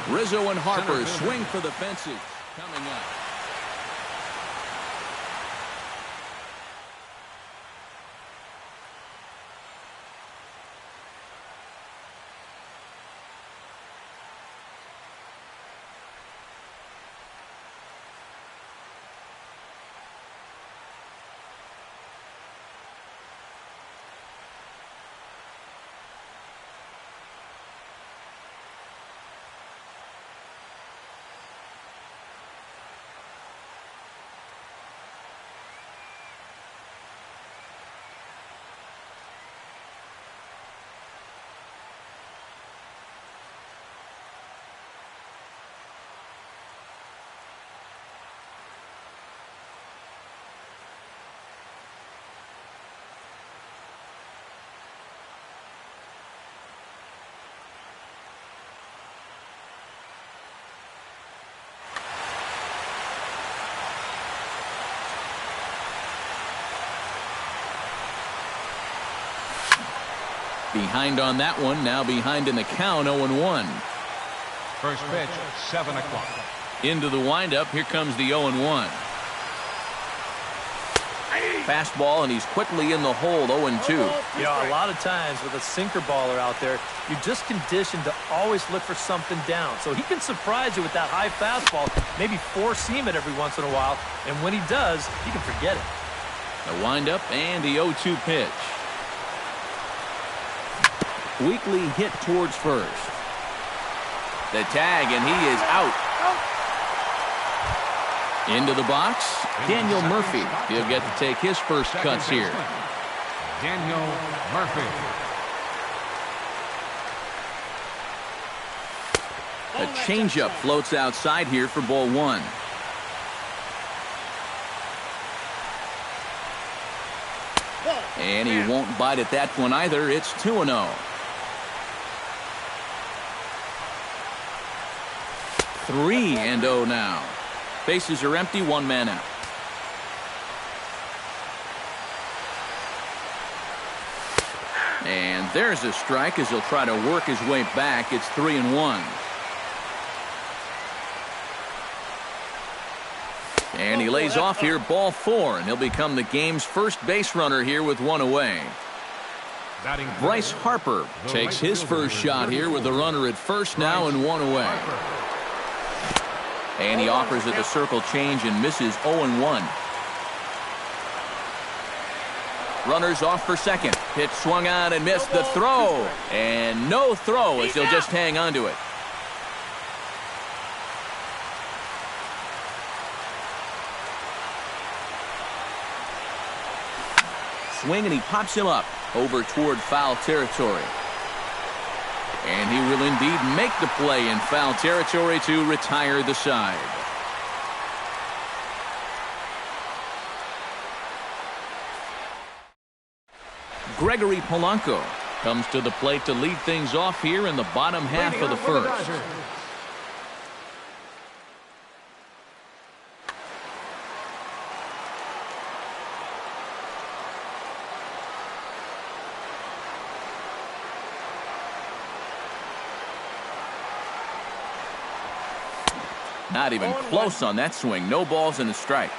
Rizzo and Harper swing for the fences coming up. Behind on that one, now behind in the count, 0-1. First pitch, 7 o'clock. Into the windup, here comes the 0-1. Fastball, and he's quickly in the hole, 0-2. You know, a lot of times with a sinker baller out there, you're just conditioned to always look for something down. So he can surprise you with that high fastball, maybe four-seam it every once in a while, and when he does, you can forget it. The windup and the 0-2 pitch. Weakly hit towards first. The tag, and he is out. Into the box, Daniel Murphy. He'll get to take his first cuts here. Daniel Murphy. A changeup floats outside here for ball one. And he won't bite at that one either. It's 2-0. 3-0 now. Bases are empty, one man out. And there's a strike as he'll try to work his way back. It's 3-1. And he lays off here, ball four, and he'll become the game's first base runner here with one away. Bryce Harper takes his first shot here with the runner at first now and one away. And he offers it the circle change and misses 0-1. Runners off for second. Pitch swung on and missed. The throw. And no throw as he'll just hang on to it. Swing, and he pops him up over toward foul territory. And he will indeed make the play in foul territory to retire the side. Gregory Polanco comes to the plate to lead things off here in the bottom half of the first. Not even close on that swing. No balls and a strike.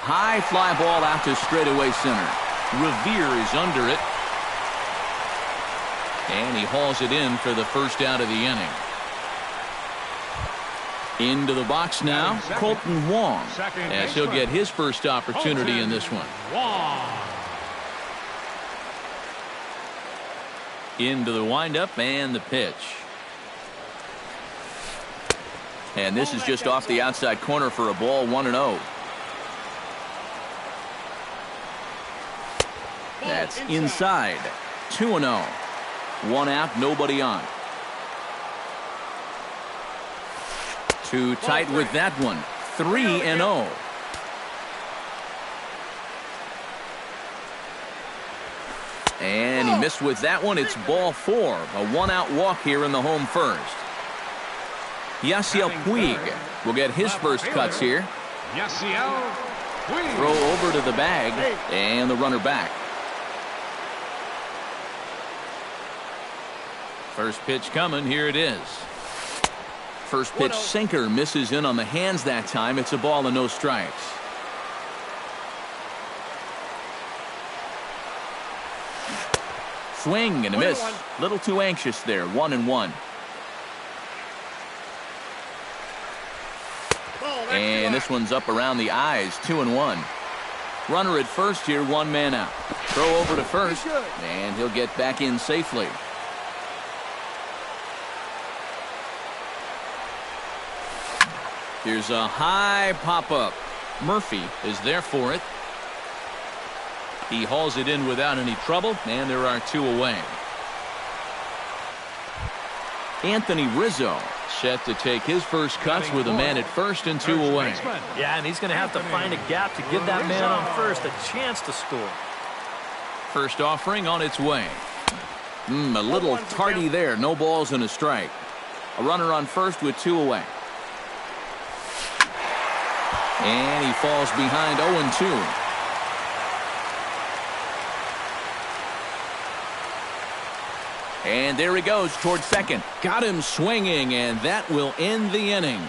High fly ball out to straightaway center. Revere is under it. And he hauls it in for the first out of the inning. Into the box now, Colton Wong, as he'll get his first opportunity in this one. Into the windup and the pitch. And this is just off the outside corner for a ball, 1-0. That's inside, 2-0. One out, nobody on. Too tight with that one. 3-0. And he missed with that one. It's ball 4. A one-out walk here in the home first. Yasiel Puig will get his first cuts here. Yasiel Puig. Throw over to the bag, and the runner back. First pitch coming. Here it is. First pitch sinker misses in on the hands that time. It's a ball and no strikes. Swing and a miss. Little too anxious there. 1-1. And this one's up around the eyes. 2-1. Runner at first here. One man out. Throw over to first, and he'll get back in safely. Here's a high pop-up. Murphy is there for it. He hauls it in without any trouble, and there are 2 away. Anthony Rizzo set to take his first cuts with a man at first and 2 away. Yeah, and he's going to have to find a gap to give that man on first a chance to score. First offering on its way. A little tardy there. No balls and a strike. A runner on first with 2 away. And he falls behind 0-2. And there he goes towards second. Got him swinging, and that will end the inning.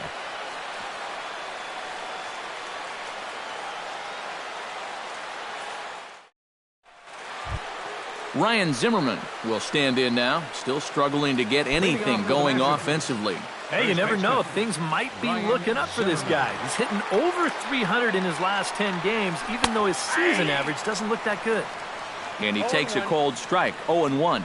Ryan Zimmerman will stand in now, still struggling to get anything going offensively. Hey, you never know. Things might be looking up for this guy. He's hitting over 300 in his last 10 games, even though his season average doesn't look that good. And he takes a cold strike. 0-1.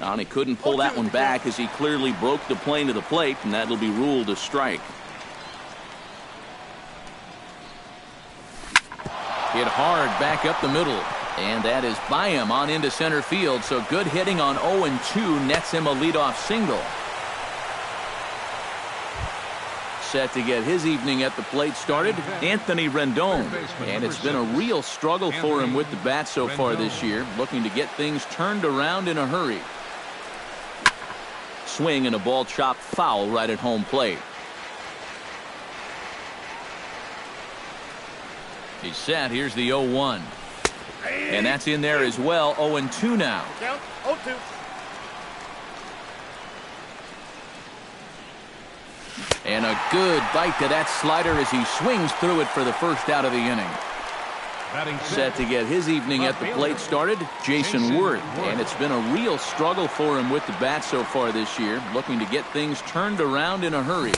And he couldn't pull that one back as he clearly broke the plane to the plate, and that'll be ruled a strike. Hit hard back up the middle, and that is by him on into center field. So good hitting on 0-2 nets him a leadoff single. Set to get his evening at the plate started, Anthony Rendon. And it's been a real struggle for him with the bat so far this year, looking to get things turned around in a hurry. Swing and a ball chopped foul right at home plate. He's set. Here's the 0-1. And that's in there as well. 0-2 now. Count 0-2. And a good bite to that slider as he swings through it for the first out of the inning. Set to get his evening at the plate started, Jason Worth. And it's been a real struggle for him with the bat so far this year, looking to get things turned around in a hurry.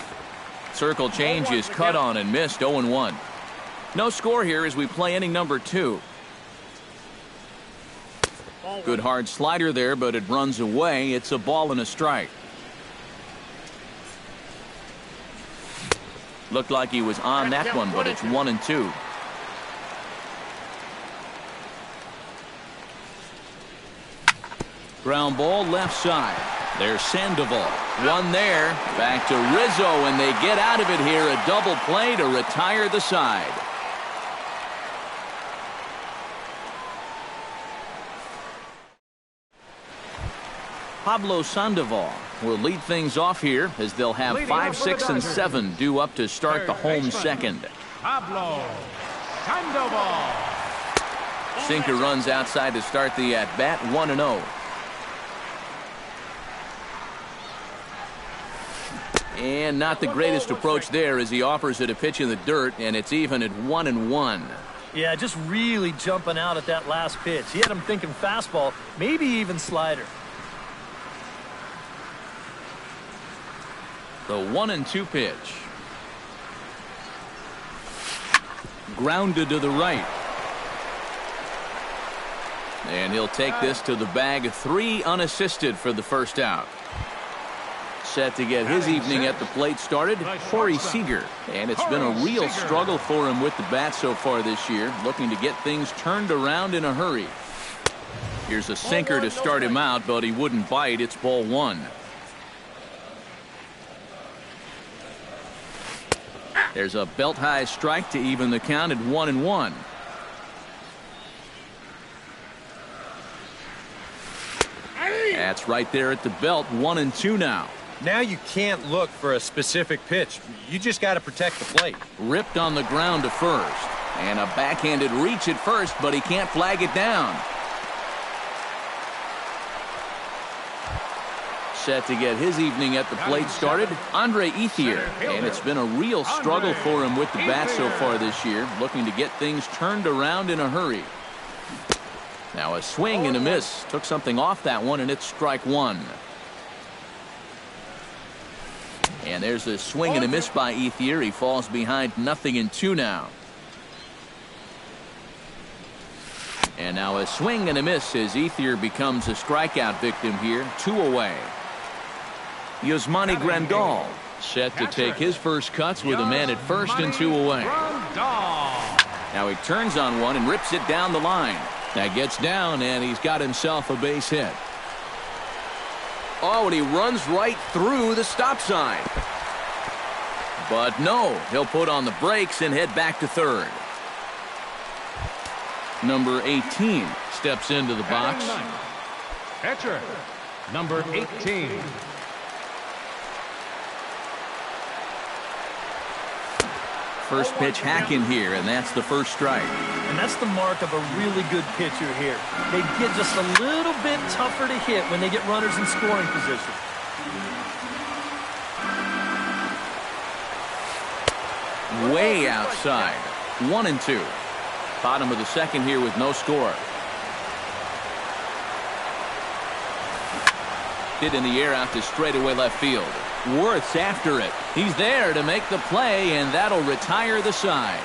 Circle change is cut on and missed. 0-1. No score here as we play inning number 2. Good hard slider there, but it runs away. It's a ball and a strike. Looked like he was on that one, but it's 1-2. Ground ball left side. There's Sandoval. One there. Back to Rizzo, and they get out of it here. A double play to retire the side. Pablo Sandoval will lead things off here as they'll have 5, 6, and 7 due up to start the home second. Pablo Sandoval. Sinker runs outside to start the at-bat. 1-0. And not the greatest approach there as he offers it a pitch in the dirt, and it's even at 1-1. Yeah, just really jumping out at that last pitch. He had him thinking fastball, maybe even slider. The 1-2 pitch. Grounded to the right. And he'll take this to the bag. 3 unassisted for the first out. Set to get his evening at the plate started, Corey Seager. And it's been a real struggle for him with the bat so far this year, looking to get things turned around in a hurry. Here's a sinker to start him out, but he wouldn't bite. It's ball 1. There's a belt-high strike to even the count at 1-1. That's right there at the belt, 1-2 now. Now you can't look for a specific pitch. You just got to protect the plate. Ripped on the ground to first. And a backhanded reach at first, but he can't flag it down. Set to get his evening at the plate started, Andre Ethier. And it's been a real struggle for him with the bat so far this year, looking to get things turned around in a hurry. Now a swing and a miss. Took something off that one, and it's strike one. And there's a swing and a miss by Ethier. He falls behind 0-2 now. And now a swing and a miss as Ethier becomes a strikeout victim here. 2 away. Yasmani Grandal set to take his first cuts with a man at first and 2 away. Now he turns on one and rips it down the line. That gets down, and he's got himself a base hit. Oh, and he runs right through the stop sign. But no, he'll put on the brakes and head back to third. Number 18 steps into the box. Catcher, number 18. First pitch hacking here, and that's the first strike. And that's the mark of a really good pitcher here. They get just a little bit tougher to hit when they get runners in scoring position. Way outside. 1-2. Bottom of the second here with no score. Hit in the air out to straightaway left field. Worth's after it. He's there to make the play, and that'll retire the side.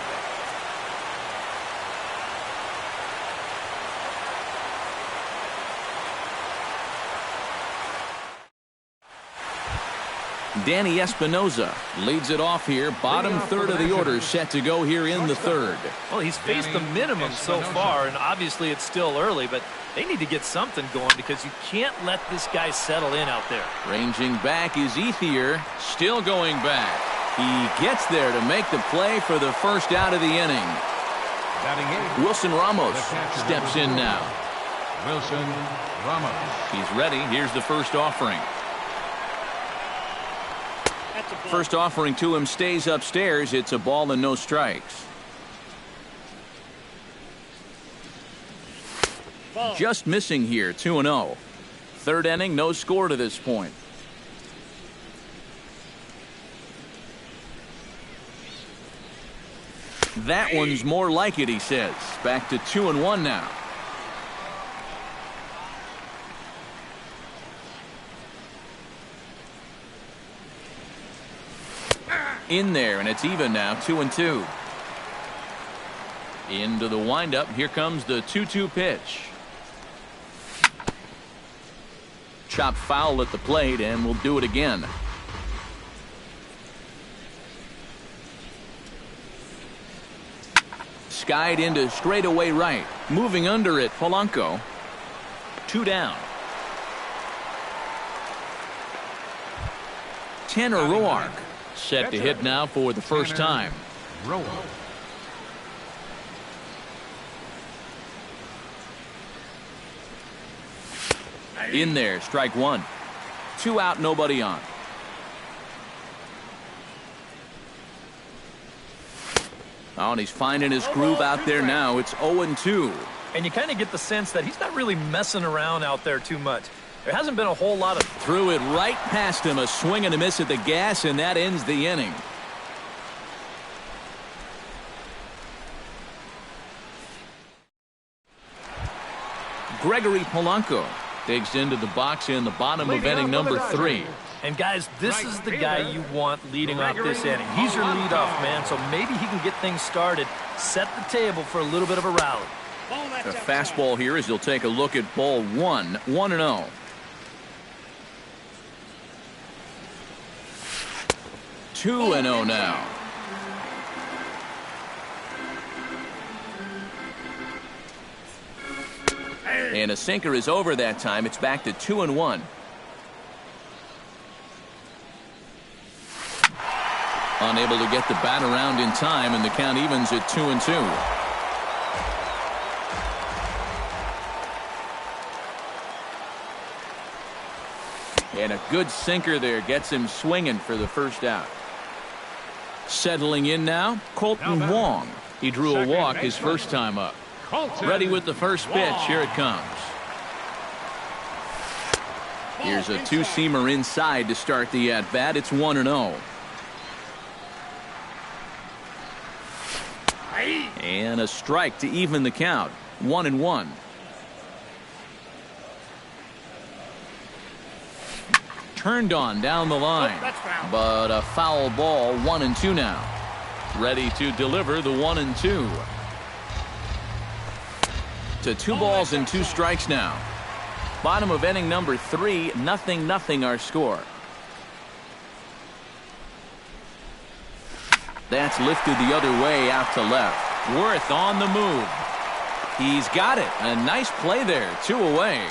Danny Espinoza leads it off here. Bottom third of the order set to go here in the third. Well, he's faced the minimum so far, and obviously it's still early, but they need to get something going because you can't let this guy settle in out there. Ranging back is Ethier, still going back. He gets there to make the play for the first out of the inning. Wilson Ramos steps in now. Wilson Ramos. He's ready. Here's the first offering. First offering to him stays upstairs. It's a ball and no strikes. Just missing here, 2-0. Third inning, no score to this point. That one's more like it, he says. Back to 2-1 now. In there, and it's even now, 2-2. Into the windup. Here comes the 2-2 pitch. Chopped foul at the plate, and we'll do it again. Skied into straightaway right. Moving under it, Polanco. 2 down. Tanner Roark set to hit now for the first time. In there, strike one. 2 out, nobody on. Oh, and he's finding his groove out there now. It's 0-2. And you kind of get the sense that he's not really messing around out there too much. There hasn't been a whole lot of... Threw it right past him. A swing and a miss at the gas, and that ends the inning. Gregory Polanco digs into the box in the bottom of inning number 3. And guys, this is the guy you want leading off this inning. He's your leadoff man, so maybe he can get things started, set the table for a little bit of a rally. A fastball here as he'll take a look at ball 1, 1-0. Two 2-0 now. And a sinker is over that time. It's back to 2-1. Unable to get the bat around in time, and the count evens at 2-2. And a good sinker there gets him swinging for the first out. Settling in now, Colton Wong. He drew a walk his first time up. Ready with the first pitch. Here it comes. Here's a two-seamer inside to start the at-bat. It's 1-0. And a strike to even the count. 1-1. Turned on down the line, but a foul ball. 1-2 now. Ready to deliver the 1-2. To 2 balls and 2 strikes now. Bottom of inning number 3, 0-0 our score. That's lifted the other way out to left. Worth on the move. He's got it. A nice play there. 2 away.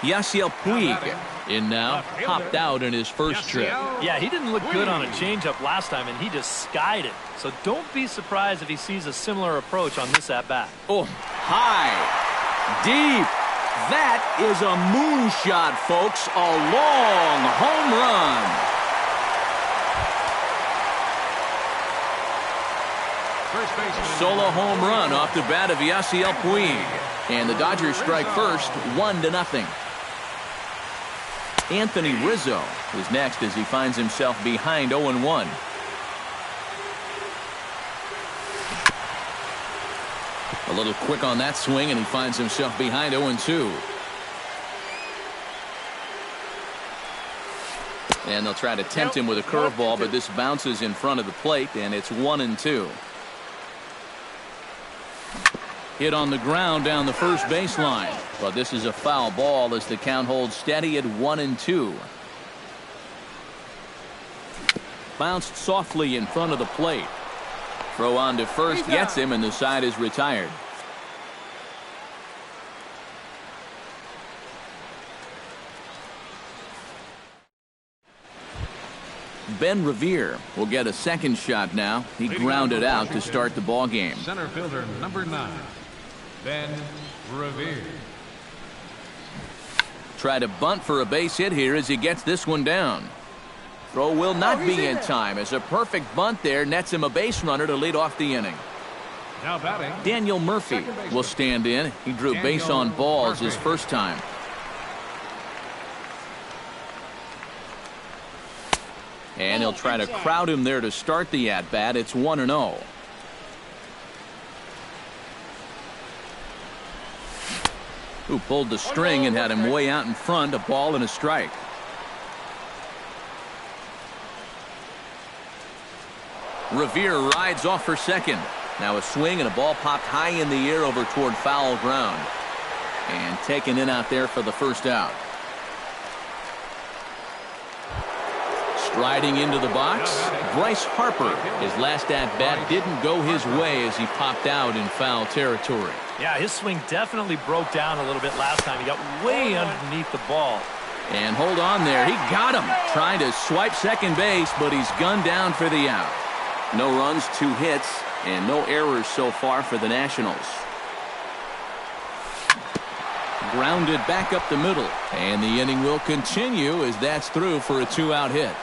Yasiel Puig in now. Popped out in his first trip. Yeah, he didn't look good on a changeup last time, and he just skied it. So don't be surprised if he sees a similar approach on this at-bat. Oh, high. Deep. That is a moonshot, folks. A long home run. Solo home run off the bat of Yasiel Puig. And the Dodgers strike first, 1-0. Anthony Rizzo is next as he finds himself behind 0-1. A little quick on that swing, and he finds himself behind 0-2. And they'll try to tempt him with a curveball, but this bounces in front of the plate, and it's 1-2. Hit on the ground down the first baseline, but this is a foul ball as the count holds steady at 1-2. Bounced softly in front of the plate. Throw on to first gets him, and the side is retired. Ben Revere will get a second shot now. He grounded out to start the ball game. Center fielder number 9, Ben Revere. Try to bunt for a base hit here as he gets this one down. Throw will not be in time as a perfect bunt there nets him a base runner to lead off the inning. Now batting, Daniel Murphy will stand in. He drew base on balls his first time. And he'll try to crowd him there to start the at-bat. It's 1-0. Who pulled the string and had him way out in front. A ball and a strike. Revere rides off for second. Now a swing and a ball popped high in the air over toward foul ground. And taken in out there for the first out. Striding into the box, Bryce Harper. His last at-bat didn't go his way as he popped out in foul territory. Yeah, his swing definitely broke down a little bit last time. He got way underneath the ball. And hold on there. He got him. Trying to swipe second base, but he's gunned down for the out. No runs, 2 hits, and no errors so far for the Nationals. Grounded back up the middle. And the inning will continue as that's through for a 2-out hit.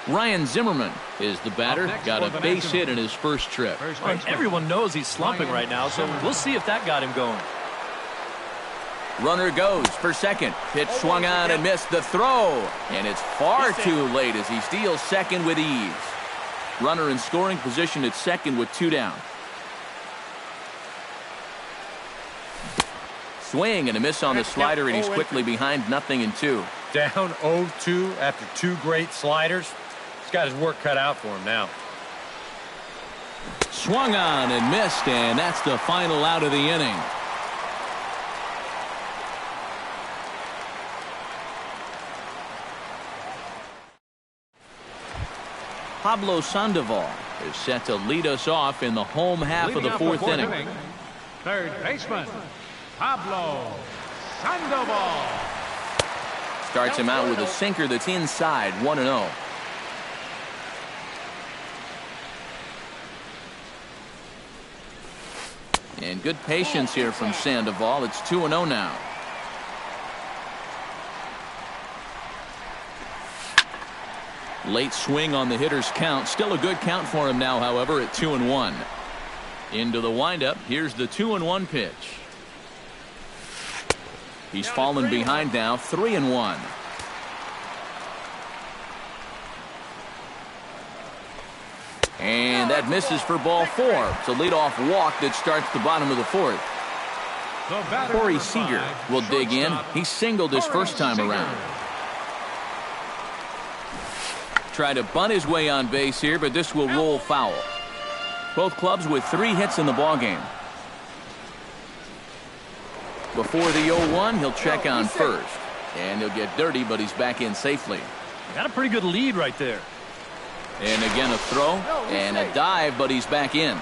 Ryan Zimmerman is the batter. Got a base hit in his first trip. Well, everyone knows he's slumping right now, so we'll see if that got him going. Runner goes for second. Pitch swung on and missed the throw. And it's far too late as he steals second with ease. Runner in scoring position at second with 2 down. Swing and a miss on the slider, and he's quickly behind 0-2. Down 0-2 after 2 great sliders. He's got his work cut out for him now. Swung on and missed, and that's the final out of the inning. Pablo Sandoval is set to lead us off in the home half of the 4th inning. Third baseman, Pablo Sandoval. Starts him out with a sinker that's inside. 1-0. And good patience here from Sandoval. It's 2-0 now. Late swing on the hitter's count. Still a good count for him now, however, at 2-1. Into the windup. Here's the 2-1 pitch. He's fallen behind now, 3-1. And that misses for ball 4. It's a leadoff walk that starts the bottom of the 4th. Corey Seager will dig in. He singled his first time around. Try to bunt his way on base here, but this will roll foul. Both clubs with 3 hits in the ballgame. Before the 0-1, he'll check on first. And he'll get dirty, but he's back in safely. Got a pretty good lead right there. And again a throw and a dive, but he's back in.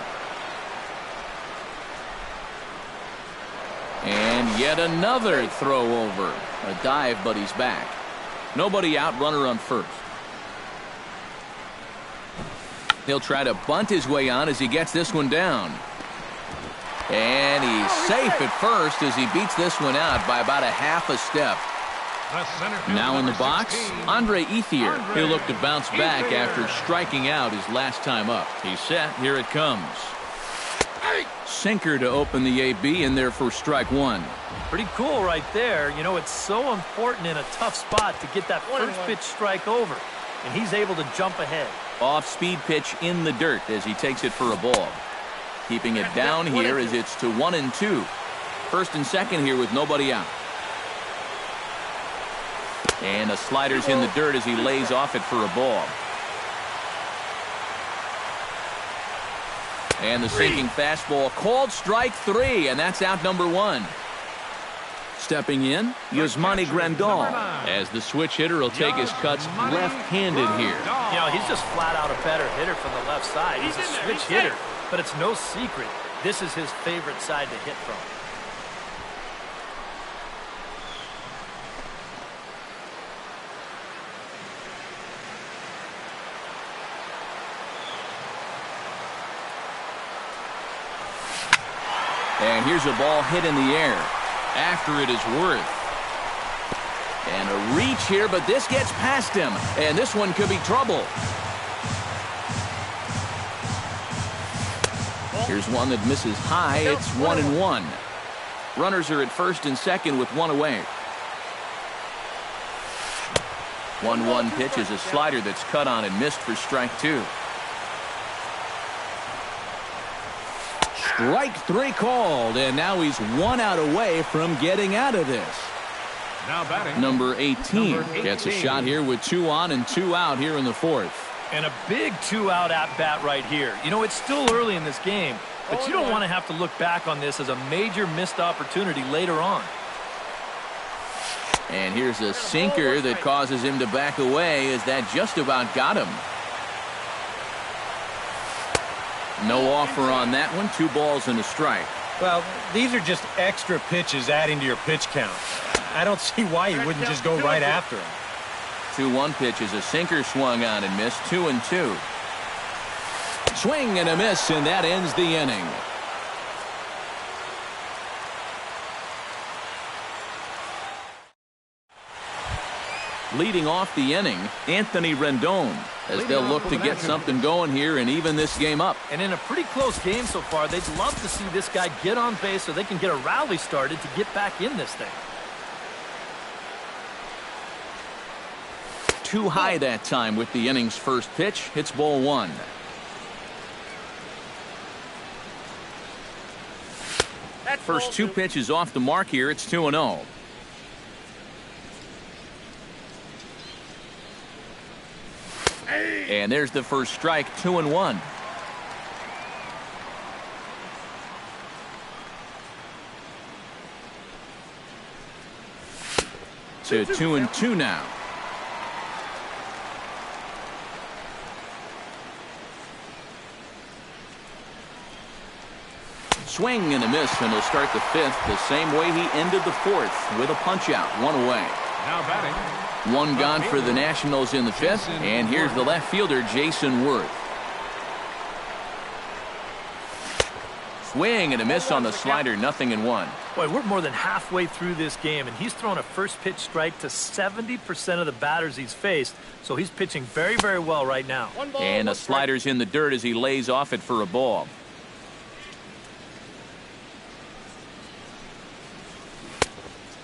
And yet another throw over. A dive, but he's back. Nobody out, runner on first. He'll try to bunt his way on as he gets this one down. And he's safe at first as he beats this one out by about a half a step. Now in the box, Andre Ethier. He'll look to bounce back after striking out his last time up. He's set. Here it comes. Sinker to open the AB, in there for strike 1. Pretty cool right there. You know, it's so important in a tough spot to get that first pitch strike over. And he's able to jump ahead. Off-speed pitch in the dirt as he takes it for a ball. Keeping it down here as it's to 1-2. First and second here with nobody out. And the slider's in the dirt as he lays off it for a ball. And the sinking fastball called strike 3, and that's out number 1. Stepping in, Yasmani Grandal, as the switch hitter will take his cuts left-handed here. You know, he's just flat out a better hitter from the left side. He's a switch hitter, but it's no secret this is his favorite side to hit from. And here's a ball hit in the air. After it is Worth. And a reach here, but this gets past him. And this one could be trouble. Here's one that misses high. It's 1-1. Runners are at first and second with one away. 1-1 pitch is a slider that's cut on and missed for strike 2. Strike 3 called, and now he's 1 out away from getting out of this. Now batting, number 18 gets a shot here with 2 on and 2 out here in the 4th. And a big 2-out at-bat right here. You know, it's still early in this game, but you don't want to have to look back on this as a major missed opportunity later on. And here's a sinker that causes him to back away as that just about got him. No offer on that one. 2 balls and a strike. Well, these are just extra pitches adding to your pitch count. I don't see why you wouldn't just go right after him. 2-1 pitch is a sinker swung on and missed. 2-2. Swing and a miss, and that ends the inning. Leading off the inning, Anthony Rendon, as they'll look to get something going here and even this game up. And in a pretty close game so far, they'd love to see this guy get on base so they can get a rally started to get back in this thing. Too high that time with the inning's first pitch. Hits ball 1. First 2 pitches off the mark here. It's 2-0. And there's the first strike. 2-1. To 2-2 now. Swing and a miss, and he'll start the 5th the same way he ended the 4th with a punch out. 1 away. Now batting. 1 gone for the Nationals in the 5th, and here's the left fielder, Jason Worth. Swing and a miss on the slider, 0-1. Boy, we're more than halfway through this game, and he's thrown a first pitch strike to 70% of the batters he's faced, so he's pitching very, very well right now. And the slider's in the dirt as he lays off it for a ball.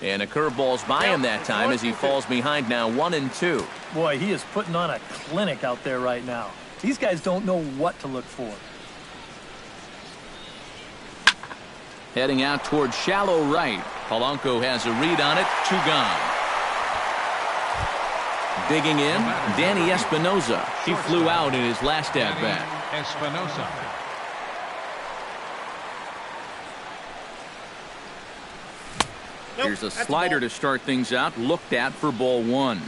And a curveball's by him that time as he falls behind now 1-2. Boy, he is putting on a clinic out there right now. These guys don't know what to look for. Heading out toward shallow right. Polanco has a read on it. 2 gone. Digging in, Danny Espinosa. He flew out in his last at-bat. Espinosa. Here's a slider to start things out. Looked at for ball 1.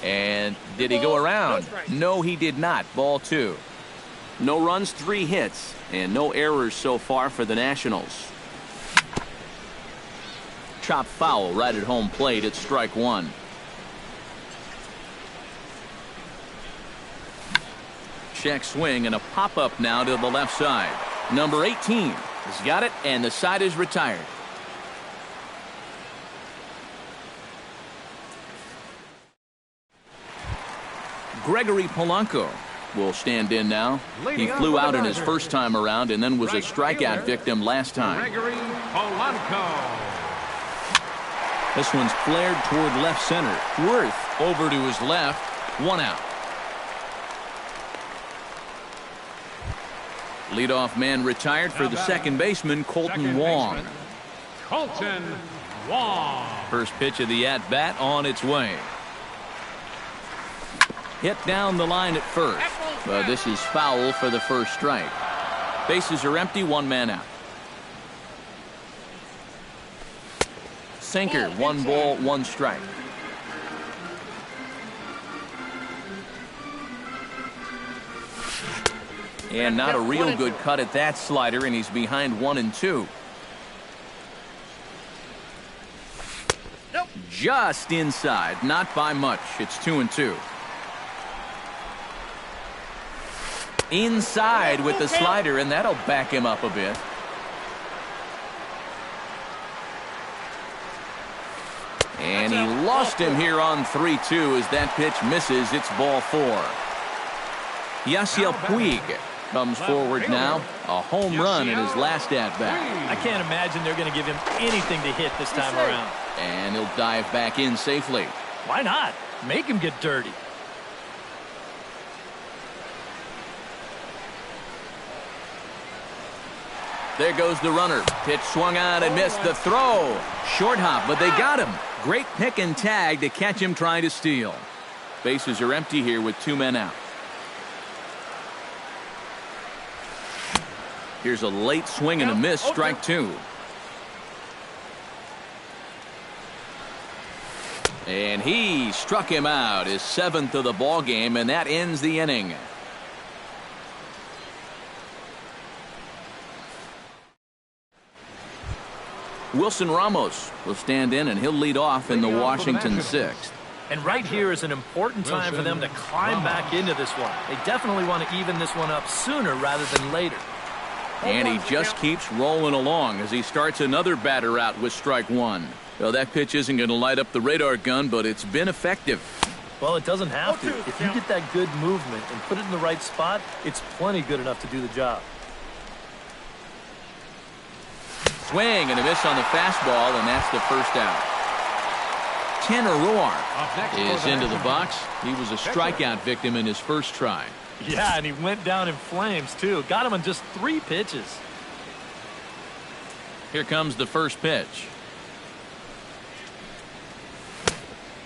And did he go around? No, he did not. Ball 2. No runs, 3 hits, and no errors so far for the Nationals. Chop foul right at home plate at strike 1. Check swing and a pop-up now to the left side. Number 18 has got it, and the side is retired. Gregory Polanco will stand in now. He flew out in his first time around and then was a strikeout victim last time. Gregory Polanco. This one's flared toward left center. Worth over to his left. 1 out. Leadoff man retired for the second baseman, Colton Wong. Colton Wong. First pitch of the at-bat on its way. Hit down the line at first. This is foul for the first strike. Bases are empty, 1 man out. Sinker, 1 ball, 1 strike. And not a real good cut at that slider, and he's behind 1-2. Just inside, not by much. It's 2-2. Inside with the slider, and that'll back him up a bit. And he lost him here on 3-2 as that pitch misses. It's ball 4. Yasiel Puig comes forward now. A home run in his last at-bat. I can't imagine they're going to give him anything to hit this time around. And he'll dive back in safely. Why not? Make him get dirty. There goes the runner. Pitch swung on and missed the throw. Short hop, but they got him. Great pick and tag to catch him trying to steal. Bases are empty here with 2 men out. Here's a late swing and a miss, strike 2. And he struck him out, his 7th of the ball game, and that ends the inning. Wilson Ramos will stand in, and he'll lead off in the Washington 6th. And right here is an important time for them to climb back into this one. They definitely want to even this one up sooner rather than later. And he just keeps rolling along as he starts another batter out with strike 1. Well, that pitch isn't going to light up the radar gun, but it's been effective. Well, it doesn't have to. If you get that good movement and put it in the right spot, it's plenty good enough to do the job. Swing and a miss on the fastball, and that's the first out. Tanner Roark is into the box. He was a strikeout victim in his first try. Yeah, and he went down in flames, too. Got him on just 3 pitches. Here comes the first pitch.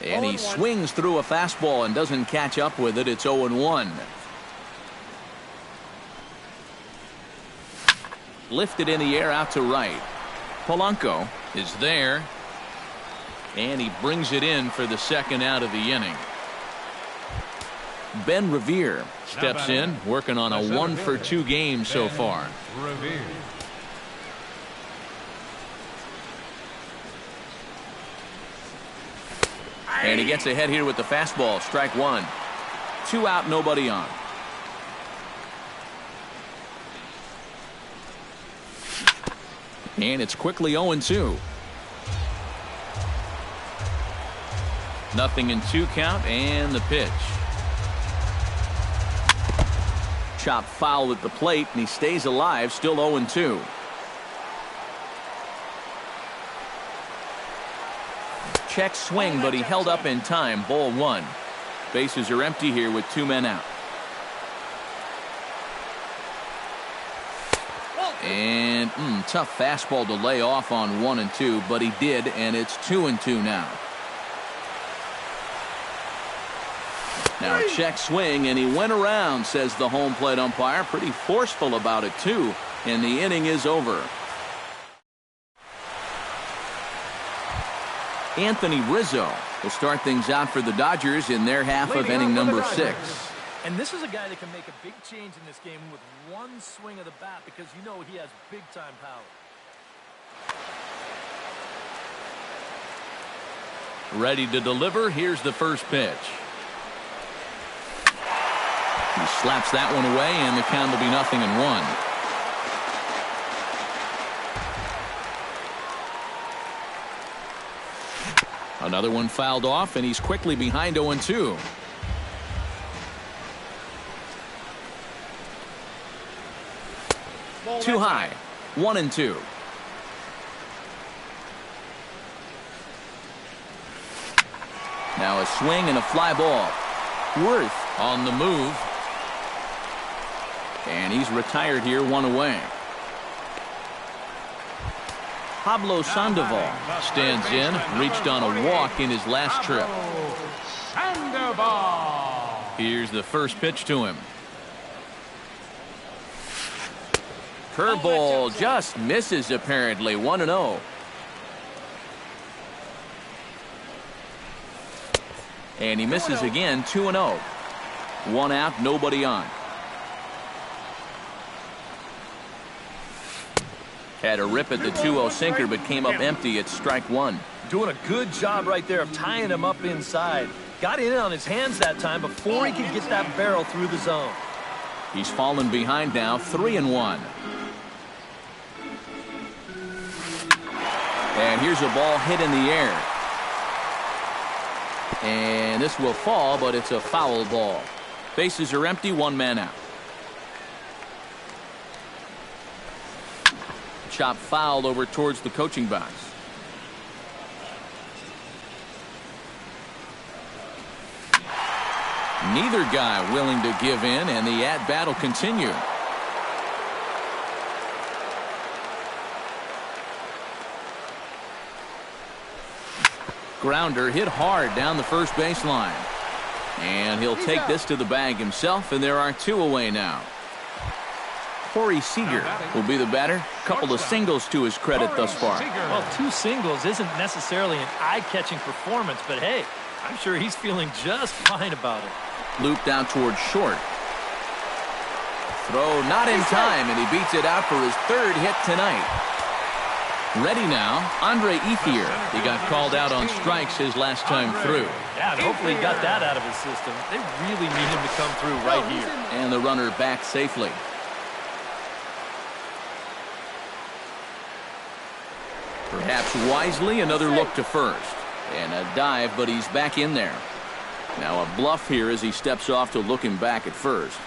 And he swings through a fastball and doesn't catch up with it. It's 0-1. Lifted in the air out to right. Polanco is there. And he brings it in for the second out of the inning. Ben Revere steps in, working on a 1-for-2 game so far. Revere. And he gets ahead here with the fastball. Strike 1. 2 out, nobody on. And it's quickly 0-2. 0-2 count, and the pitch. Chop foul at the plate, and he stays alive, still 0-2. Check swing, but he held up in time. Ball 1. Bases are empty here with 2 men out. And tough fastball to lay off on 1-2, but he did, and it's 2-2 now. Now a check swing, and he went around, says the home plate umpire. Pretty forceful about it, too. And the inning is over. Anthony Rizzo will start things out for the Dodgers in their half of inning number 6. And this is a guy that can make a big change in this game with one swing of the bat, because you know he has big-time power. Ready to deliver. Here's the first pitch. He slaps that one away, and the count will be 0-1. Another one fouled off, and he's quickly behind 0-2. Too high. 1-2. Now a swing and a fly ball. Worth on the move. And he's retired here, 1 away. Pablo Sandoval stands in, reached on a walk in his last trip. Here's the first pitch to him. Curveball just misses, apparently. 1-0. And he misses again. 2-0. 1 out, nobody on. Had a rip at the 2-0 sinker, but came up empty at strike 1. Doing a good job right there of tying him up inside. Got in on his hands that time before he could get that barrel through the zone. He's fallen behind now, 3-1. And here's a ball hit in the air. And this will fall, but it's a foul ball. Bases are empty, 1 man out. Chop fouled over towards the coaching box. Neither guy willing to give in, and the at-bat will continue. Grounder hit hard down the first baseline. And he'll take this to the bag himself, and there are 2 away now. Corey Seager will be the batter. Couple of singles to his credit thus far. Well, 2 singles isn't necessarily an eye-catching performance, but hey, I'm sure he's feeling just fine about it. Looped out towards short. Throw not in time, and he beats it out for his 3rd hit tonight. Ready now, Andre Ethier. He got called out on strikes his last time through. Yeah, and hopefully he got that out of his system. They really need him to come through right here. And the runner back safely. Perhaps wisely, another look to first. And a dive, but he's back in there. Now a bluff here as he steps off to look him back at first.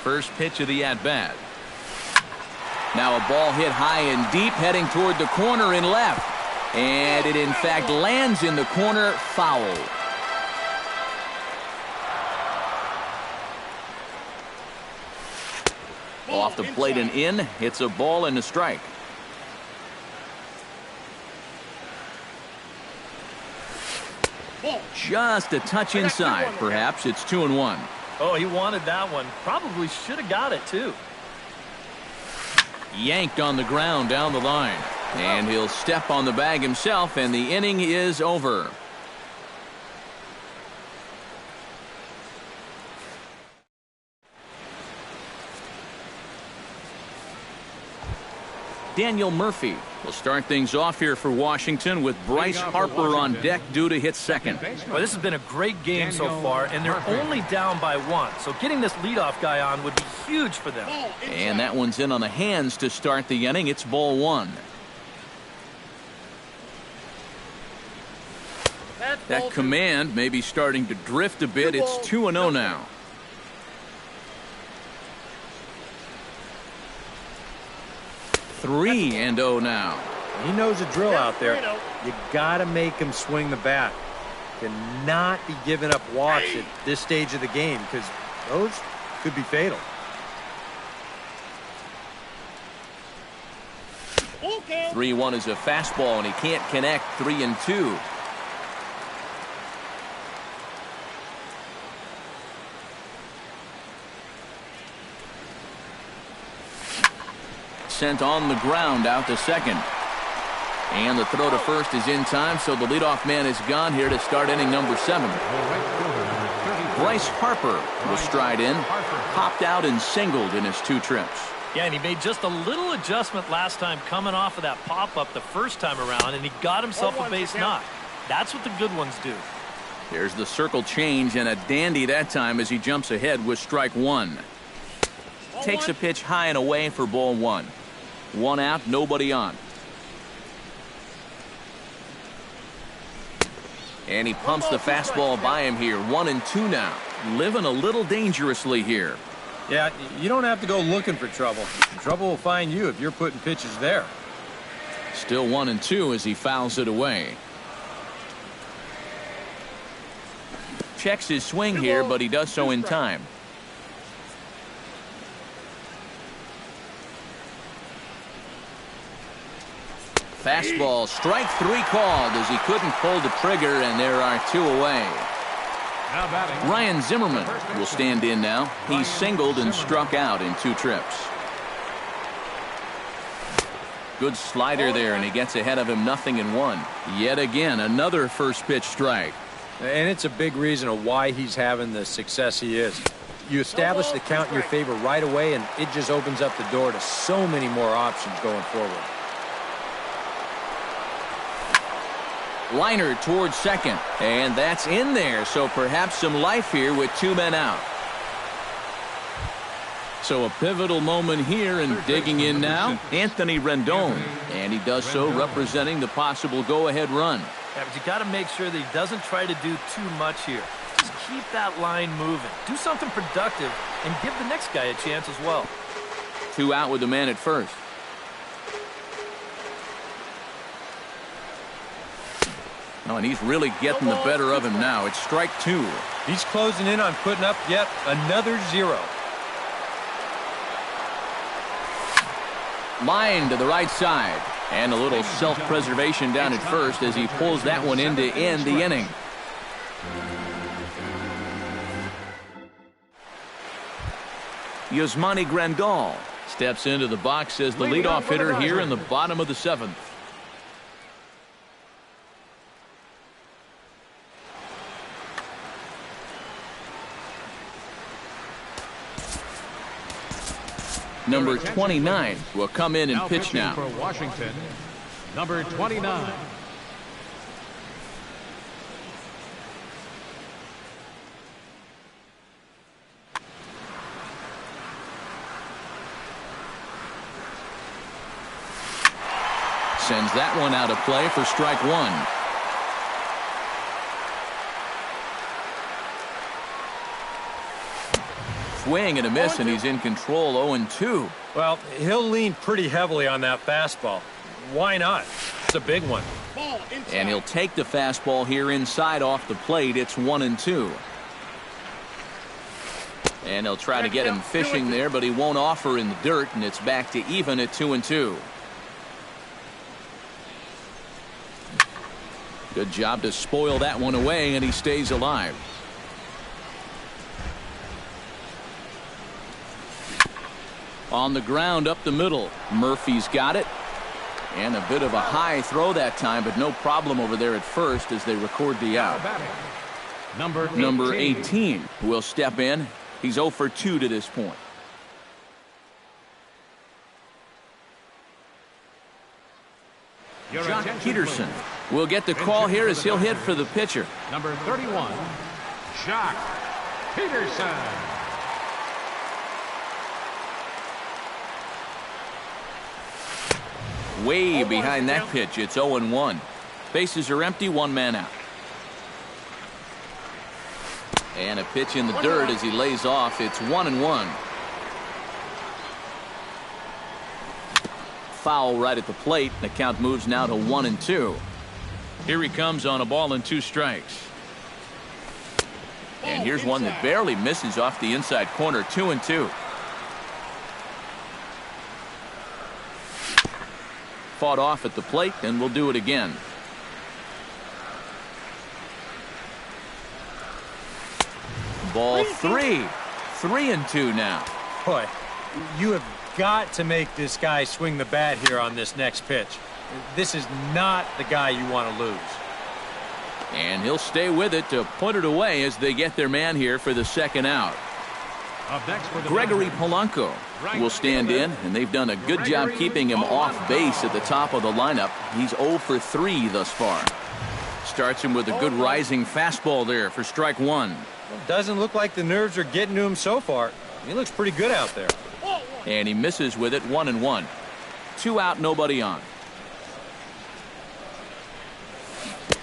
First pitch of the at-bat. Now a ball hit high and deep, heading toward the corner in left. And it in fact lands in the corner, foul. Off the plate and in. It's a ball and a strike. Just a touch inside. Perhaps it's 2-1. Oh, he wanted that one. Probably should have got it, too. Yanked on the ground down the line. And he'll step on the bag himself, and the inning is over. Daniel Murphy will start things off here for Washington with Bryce Harper on deck due to hit second. Well, this has been a great game so far, and they're only down by 1. So getting this leadoff guy on would be huge for them. And that one's in on the hands to start the inning. It's ball 1. That command may be starting to drift a bit. It's 2-0 now. Three and 0 now. He knows the drill out there. You got to make him swing the bat. Cannot be giving up walks at this stage of the game because those could be fatal. 3-1 is a fastball, and he can't connect. 3-2. Sent on the ground out to second. And the throw to first is in time, so the leadoff man is gone here to start inning number 7. Bryce Harper will stride in, popped out and singled in his 2 trips. Yeah, and he made just a little adjustment last time coming off of that pop-up the first time around, and he got himself a base knock. That's what the good ones do. Here's the circle change, and a dandy that time as he jumps ahead with strike 1. Takes a pitch high and away for ball 1. 1 out, nobody on. And he pumps the fastball by him here. 1-2 now. Living a little dangerously here. Yeah, you don't have to go looking for trouble. Trouble will find you if you're putting pitches there. Still 1-2 as he fouls it away. Checks his swing here, but he does so in time. Fastball, strike 3 called as he couldn't pull the trigger, and there are 2 away. Ryan Zimmerman will stand in now. He singled and struck out in 2 trips. Good slider there, and he gets ahead of him 0-1. Yet again, another first pitch strike. And it's a big reason of why he's having the success he is. You establish the count in your favor right away, and it just opens up the door to so many more options going forward. Liner towards second, and that's in there, so perhaps some life here with 2 men out. So a pivotal moment here, and digging in now, Anthony Rendon, and he does so representing the possible go-ahead run. Yeah, but you got to make sure that he doesn't try to do too much here. Just keep that line moving. Do something productive, and give the next guy a chance as well. 2 out with the man at first. Oh, and he's really getting the better of him now. It's strike 2. He's closing in on putting up yet another 0. Line to the right side. And a little self-preservation down at first as he pulls that one in to end the inning. Yasmani Grandal steps into the box as the leadoff hitter here in the bottom of the 7th. Number 29 will come in and pitch now. For Washington, number 29. Sends that one out of play for strike 1. Swing and a miss, and he's in control. 0-2. Well, he'll lean pretty heavily on that fastball. Why not? It's a big one. And he'll take the fastball here inside off the plate. It's 1-2. And he'll try to get him fishing there, but he won't offer in the dirt, and it's back to even at 2-2. Good job to spoil that one away, and he stays alive. On the ground up the middle. Murphy's got it. And a bit of a high throw that time, but no problem over there at first as they record the out. Number 18 will step in. He's 0 for 2 to this point. Jock Peterson will get the call here as he'll hit for the pitcher. Number 31, Jock Peterson. Way behind that pitch. It's 0-1. Bases are empty, one man out. And a pitch in the dirt as he lays off. It's 1-1. Foul right at the plate. The count moves now to 1-2. Here he comes on a ball and 2 strikes. And here's one that barely misses off the inside corner. 2-2. Fought off at the plate, and we'll do it again. Ball 3. 3-2 now. Boy, you have got to make this guy swing the bat here on this next pitch. This is not the guy you want to lose. And he'll stay with it to put it away as they get their man here for the second out. Gregory Polanco will stand in, and they've done a good job keeping him off base at the top of the lineup. He's 0 for 3 thus far. Starts him with a good rising fastball there for strike 1. Doesn't look like the nerves are getting to him so far. He looks pretty good out there. And he misses with it. 1-1. 2 out, nobody on.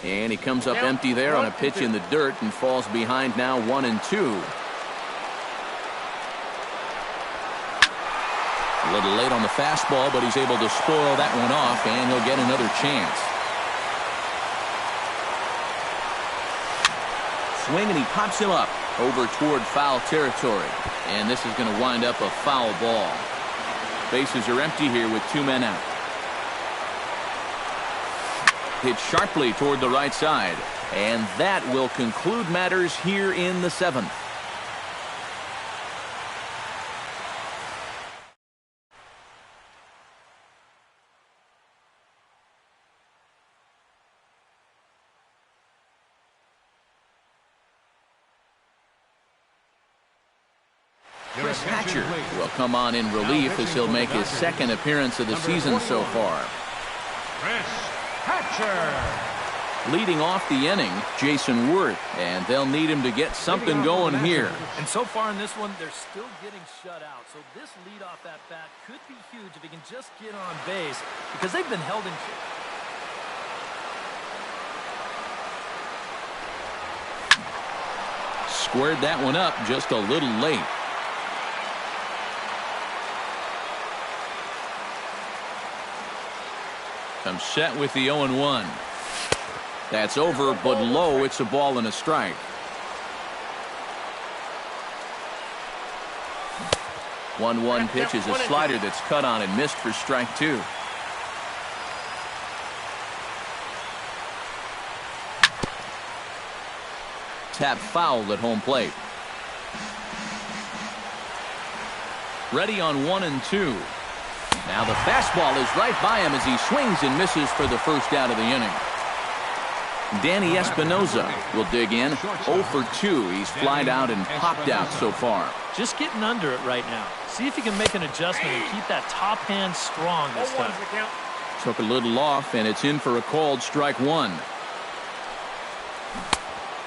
And he comes up empty there on a pitch in the dirt and falls behind now 1-2. A little late on the fastball, but he's able to spoil that one off, and he'll get another chance. Swing, and he pops him up over toward foul territory. And this is going to wind up a foul ball. Bases are empty here with 2 men out. Hit sharply toward the right side. And that will conclude matters here in the 7th. Chris Hatcher will come on in relief as he'll make his 2nd appearance of the season so far. Chris Hatcher. Leading off the inning, Jason Worth, and they'll need him to get something going here. And so far in this one, they're still getting shut out. So this leadoff at bat could be huge if he can just get on base, because they've been held in. Squared that one up just a little late. Comes set with the 0-1. That's over, but low. It's a ball and a strike. 1-1 pitch is a slider that's cut on and missed for strike 2. Tap fouled at home plate. Ready on 1-2. Now the fastball is right by him as he swings and misses for the first out of the inning. Danny Espinoza will dig in. 0 for 2. He's flied out and popped out so far. Just getting under it right now. See if he can make an adjustment and keep that top hand strong this time. Took a little off, and it's in for a called strike 1.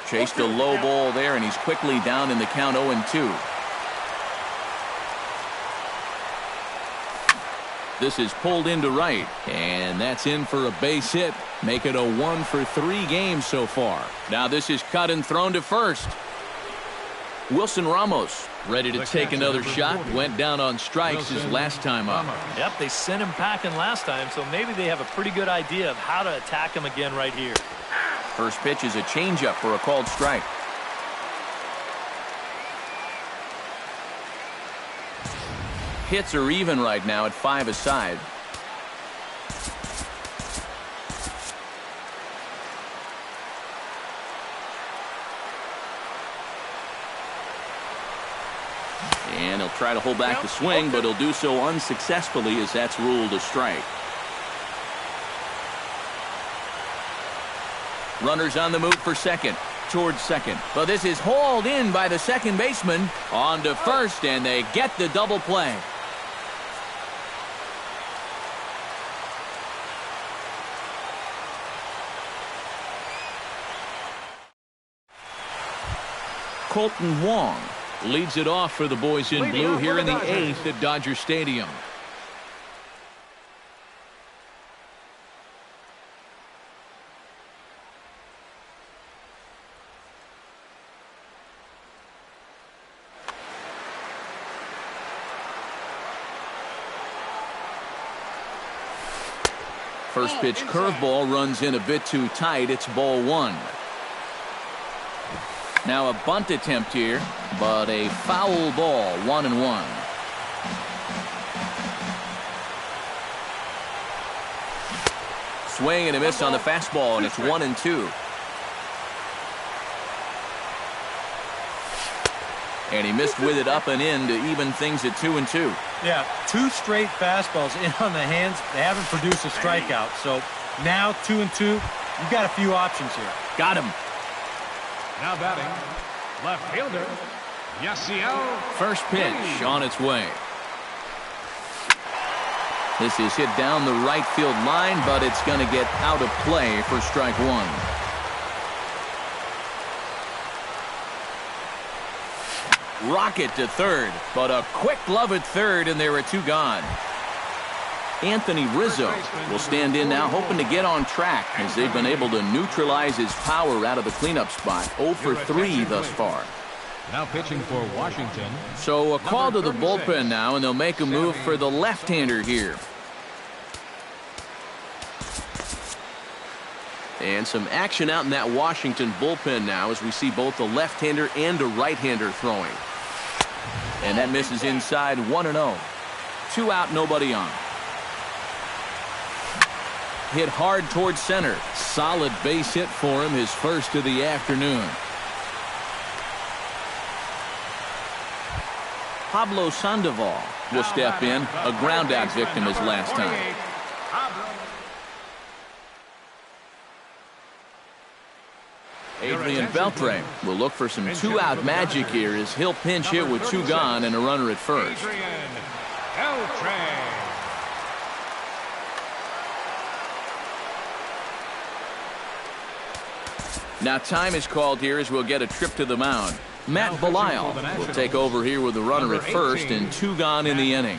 Chased a low ball there, and he's quickly down in the count 0-2. This is pulled into right, and that's in for a base hit. Make it a 1 for 3 game so far. Now this is cut and thrown to first. Wilson Ramos ready to take another shot. Went down on strikes his last time up. Yep, they sent him packing last time, so maybe they have a pretty good idea of how to attack him again right here. First pitch is a changeup for a called strike. Hits are even right now at 5 aside. And he'll try to hold back the swing, but he'll do so unsuccessfully as that's ruled a strike. Runners on the move for second. Towards second. But this is hauled in by the second baseman. On to first, and they get the double play. Colton Wong leads it off for the boys in blue here in the 8th at Dodger Stadium. First pitch curveball runs in a bit too tight. It's ball 1. Now a bunt attempt here, but a foul ball, 1-1. Swing and a miss on the fastball, and it's 1-2. And he missed with it up and in to even things at 2-2. Yeah, 2 straight fastballs in on the hands. They haven't produced a strikeout. So now 2-2, you've got a few options here. Got him. Now batting, left fielder, Yasiel. First pitch on its way. This is hit down the right field line, but it's going to get out of play for strike 1. Rocket to third, but a quick glove at third, and there are 2 gone. Anthony Rizzo will stand in now, hoping to get on track as they've been able to neutralize his power out of the cleanup spot. 0 for 3 thus far. Now pitching for Washington. So a call to the bullpen now, and they'll make a move for the left-hander here. And some action out in that Washington bullpen now as we see both a left-hander and a right-hander throwing. And that misses inside, 1-0. 2 out, nobody on. Hit hard towards center. Solid base hit for him, his first of the afternoon. Pablo Sandoval will step in, a ground-out victim his last time. Adrian Beltre will look for some 2-out magic here as he'll pinch hit with 2 gone and a runner at first. Now time is called here as we'll get a trip to the mound. Matt Belisle will take over here with the runner at first and 2 gone in the inning.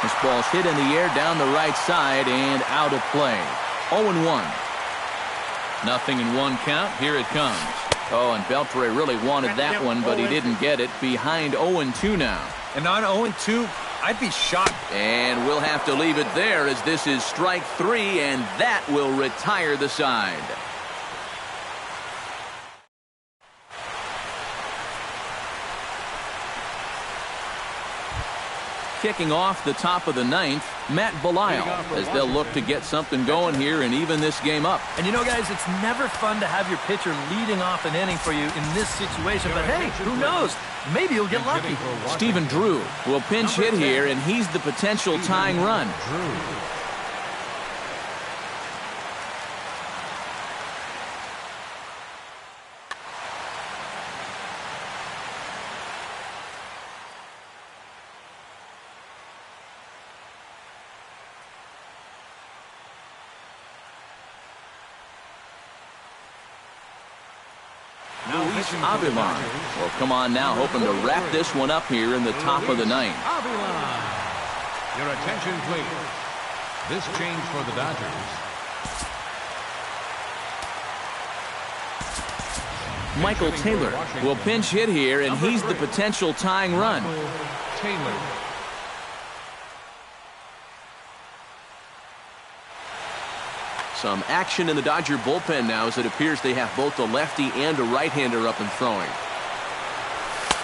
This ball's hit in the air down the right side and out of play. 0-1. Nothing in 1 count. Here it comes. Oh, and Beltre really wanted that one, but he didn't get it. Behind 0-2 now. And on 0-2, I'd be shocked. And we'll have to leave it there as this is strike 3, and that will retire the side. Kicking off the top of the 9th, Matt Belisle, as they'll look to get something going here and even this game up. And you know, guys, it's never fun to have your pitcher leading off an inning for you in this situation. But hey, who knows? Maybe you'll get lucky. Stephen Drew will pinch hit here, and he's the potential tying run. Avilan will come on now, hoping to wrap this one up here in the top of the 9th. Your attention, please. This change for the Dodgers. Michael Taylor will pinch hit here, and he's the potential tying run. Taylor. Some action in the Dodger bullpen now as it appears they have both a lefty and a right-hander up and throwing.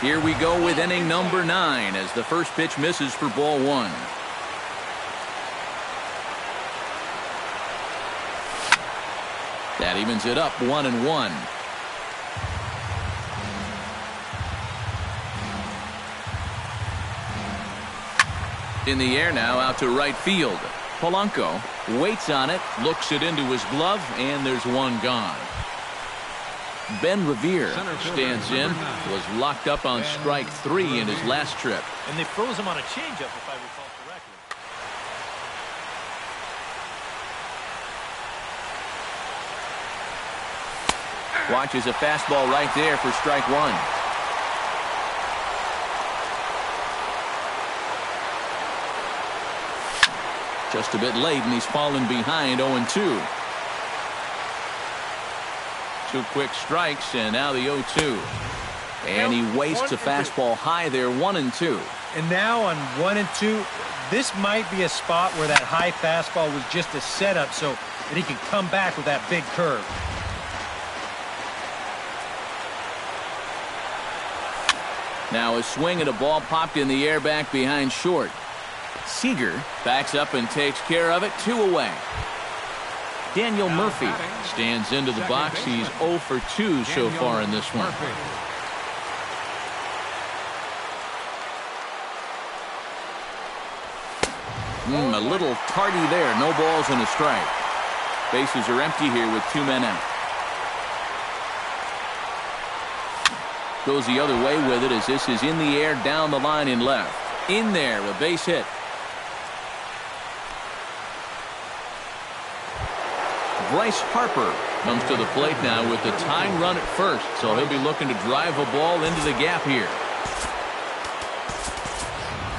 Here we go with inning number 9 as the first pitch misses for ball 1. That evens it up 1-1. In the air now out to right field. Polanco waits on it, looks it into his glove, and there's 1 gone. Ben Revere stands in. Was locked up on strike 3 in his last trip. And they froze him on a changeup, if I recall correctly. Watches a fastball right there for strike 1. Just a bit late, and he's fallen behind 0-2. 2 quick strikes, and now the 0-2. And he wastes a fastball high there, 1-2. And now on 1-2, this might be a spot where that high fastball was just a setup so that he can come back with that big curve. Now a swing and a ball popped in the air back behind short. Seager backs up and takes care of it. 2 away. Daniel Murphy stands into the box. He's 0 for 2 so far in this one. A little tardy there. No balls and a strike. Bases are empty here with 2 men out. Goes the other way with it as this is in the air down the line in left. In there, a base hit. Bryce Harper comes to the plate now with the tying run at first, so he'll be looking to drive a ball into the gap here.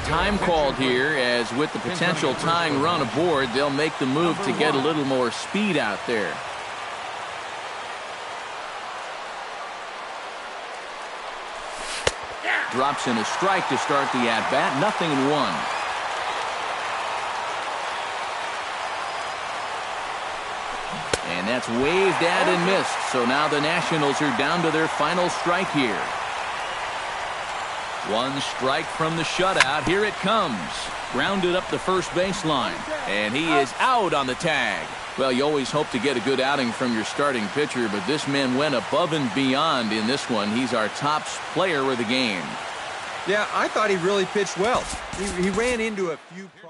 Time called here, as with the potential tying run aboard, they'll make the move to get a little more speed out there. Drops in a strike to start the at-bat. 0-1. And that's waved at and missed. So now the Nationals are down to their final strike here. 1 strike from the shutout. Here it comes. Grounded up the first baseline. And he is out on the tag. Well, you always hope to get a good outing from your starting pitcher, but this man went above and beyond in this one. He's our top player of the game. Yeah, I thought he really pitched well. He ran into a few problems.